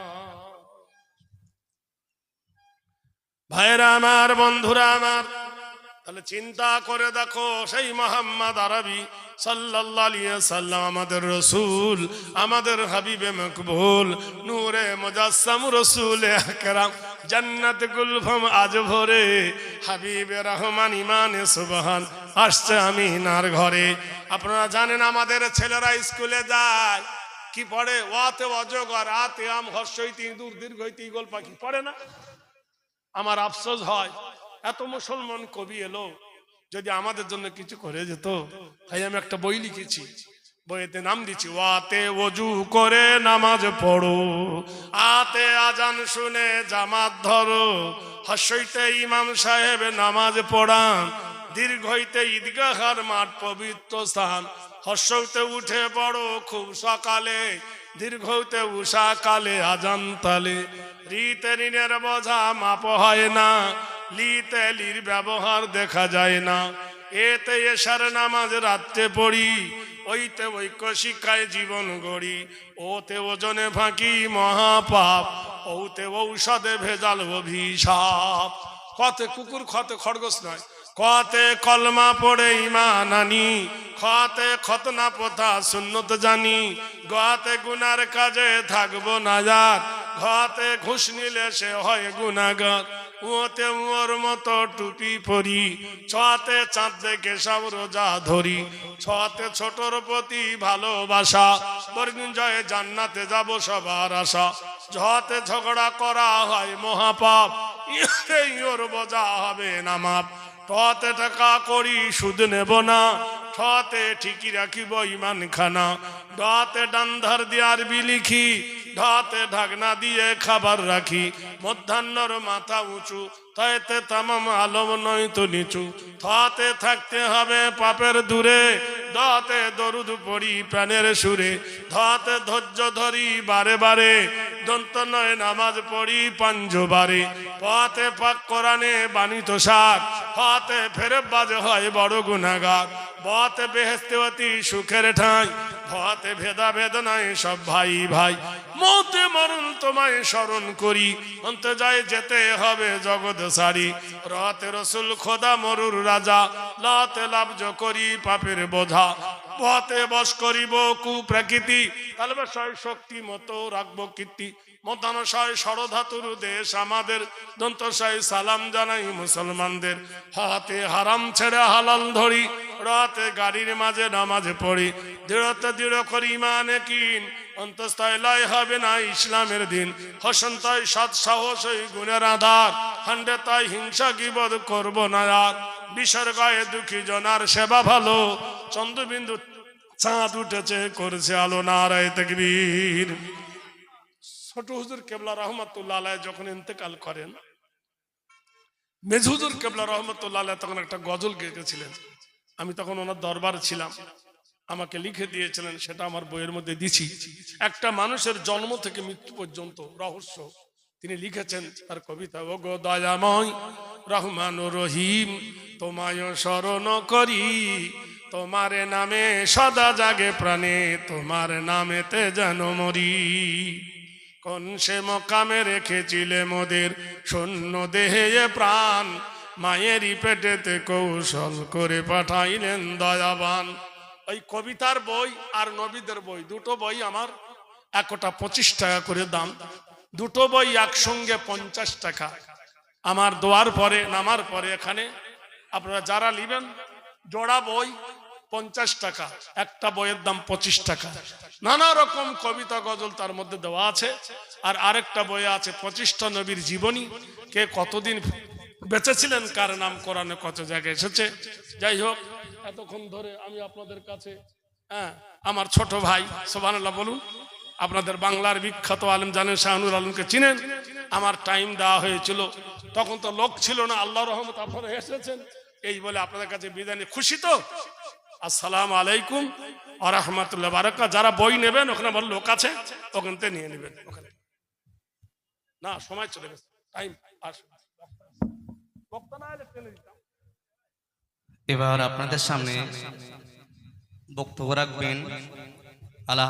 ভাইরা আমার, বন্ধুরা আমার, তাহলে চিন্তা করে দেখো, সেই মুহাম্মদ আরবি সাল্লাল্লাহু আলাইহি ওয়াসাল্লাম আমাদের রাসূল, আমাদের হাবিবে মকবুল, নূরে মুজাসসাম রাসূলে আকরাম, জান্নাত গুলফাম আজ ভরে, হাবিবে রহমান ইমানে সুবহান আসছে আমিনার ঘরে। আপনারা জানেন আমাদের ছেলেরা স্কুলে যায়, কি পড়ে? ওয়াতে অজগর, আতে আম, হর্ষইতি ইঁদুর, দীর্ঘইতি ঈগল পাখি পড়ে না? আমার আফসোস হয়, এত মুসলমান কবি এলো, যদি আমাদের জন্য কিছু করে যেত। তাই আমি একটা বই লিখেছি, বইতে নাম দিচ্ছি ওয়াতে ওযু করে নামাজ পড়ো, আতে আজান শুনে জামাত ধরো, হর্ষইতে ইমাম সাহেব নামাজ পড়ান, দীর্ঘইতে ঈদগাহার মাঠ পবিত্র স্থান, হর্ষইতে উঠে পড়ো খুব সকালে, দীর্ঘতে উষা কালে আজান তালে, রিতে ঋণের বোঝা মাপ হয় না, লিতে লির ব্যবহার দেখা যায় না, এতে এশার নামাজ রাত্রে পড়ি, ওইতে ঐক্য শিক্ষায় জীবন গড়ি, ওতে ওজনে ফাঁকি মহাপাপ, ওতে ঔষধে ভেজাল অভিশাপ। কতে কুকুর খতে খরগোশ নয়, কতে কলমা পড়ে ঈমান আনি, খতে খতনা প্রথা সুন্নত জানি, গতে গুনার কাজে থাকবো নাজাত, ঘতে ঘুষ নিলে সে হয় গুনাহগার, ওতে ওর মতো টুপি পরি, ছতে চাঁদ দেখে সব রোজা ধরি, ছতে ছোটর প্রতি ভালোবাসা, বরদিন জয়ে জান্নাতে যাব সবার আশা, ঝতে ঝগড়া করা হয় মহাপাপ, ইতেই ওর বোঝা হবে না মাপ, টতে টাকা করি সুদ নেব না, ঠতে ঠিকই রাখিব ইমান খানা, ডতে ডান্ধার দিয়ার বিলিখি, ঢতে ঢাকনা দিয়ে খাবার রাখি, মধ্যাহ্নর মাথা উঁচু, তাইতে তামাম আলম নয় তো নিচু, থতে থাকতে হবে পাপের দূরে, দতে দরুদ পড়ি প্রাণের সুরে, ধতে ধৈর্য ধরি বারে বারে, দন্ত নয় নামাজ পড়ি পাঞ্জবারে, পথে পাক কোরআনে বাণী তো সার, হতে ফেরে বাজে হয় বড় গুনাহগার, বতে বেহেস্তে অতি সুখের ঠাঁই, ভতে ভেদা ভেদ নাই সব ভাই ভাই। মতে মরণ তোমায় স্মরণ করি, অন্তে যায় যেতে হবে জগৎ সারি। রতে রসুল খোদা মরুর রাজা, লতে লাভজ করি পাপের বোঝা। পথে বস করিব কুপ্রকৃতি, তালবাসয় শক্তি মতো রাখবো কীর্তি। মতানশয় ষড়ধাতুর দেশ আমাদের, দন্তশয় সালাম জানাই মুসলমানদের। হাতে হারাম ছেড়ে হালাল ধরি, রাতে গাড়ির মাঝে নামাজে পড়ি। দৃঢ়তা দৃঢ় করি মানে কিন, অন্তস্তয় লয় হবে না ইসলামের দিন। হসন্তয় সৎ সাহস ওই গুণের আধার, হান্ডে তাই হিংসা গিবদ করব না আর। বিসর্গায় দুঃখী জনার সেবা ভালো, চন্দ্রবিন্দু চাঁদ উঠেছে করছে আলো, নারায়ে তাকবীর। ছোট হুজুর কেবলা রহমতুল্লাহ আলাইহি যখন ইন্তেকাল করেন, মেজ হুজুর কেবলা রহমতুল্লাহ আলাইহি তখন একটা গজল গেয়েছিলেন। আমি তখন ওনার দরবারে ছিলাম, আমাকে লিখে দিয়েছিলেন, সেটা আমার বইয়ের মধ্যে দিছি। একটা মানুষের জন্ম থেকে মৃত্যু পর্যন্ত রহস্য তিনি লিখেছেন তার কবিতা। ও গো দয়াময় রহমান রহিম, তোমায় শরণ করি, তোমার নামে সদা জাগে প্রাণে, তোমার নামেতে যেন মরি। কোন সে মকামে রেখেছিলে মোদের শূন্য দেহে প্রাণ, মায়েরই পেটেতে কৌশল করে পাঠাইলেন দয়াবান। ওই কবিতার বই আর নবীদের বই, দুটো বই আমার একটা 25 টাকা করে দাম। দুটো বই একসঙ্গে 50 টাকা। আমার দোয়ার পরে নামার পরে এখানে আপনারা যারা নেবেন, জোড়া বই 50 টাকা, একটা বইয়ের দাম 25 টাকা। নানা রকম কবিতা গজল তার মধ্যে দেওয়া আছে। আর আরেকটা বই আছে 25টা নবীর জীবনী, কে কতদিন বেঁচেছিলেন, কার নাম কোরআনে কত জায়গায় এসেছে। যাই হোক, এতক্ষণ ধরে আমি আপনাদের কাছে আমার ছোট ভাই, সুবহানাল্লাহ বলুন, আপনাদের বাংলার বিখ্যাত আলেম জানেন, শাহনুর আলমকে চিনেন। আমার টাইম দেওয়া হয়েছিল, তখন তো লোক ছিল না, আল্লাহর রহমত আপনারা এসেছেন, এই বলে আপনাদের কাছে বিদায় নিয়ে খুশি তো। আসসালামু আলাইকুম ওয়া রাহমাতুল্লাহি ওয়া বারাকাতুহু। যারা বই নেবেন ওখানে বড় লোক আছে, ওখান থেকে নিয়ে নেবেন। ওখানে না, সময় চলে গেছে, টাইম বক্তা না এলে টেনে দিতাম। এবার আপনাদের সামনে বক্তব্য রাখবেন আলা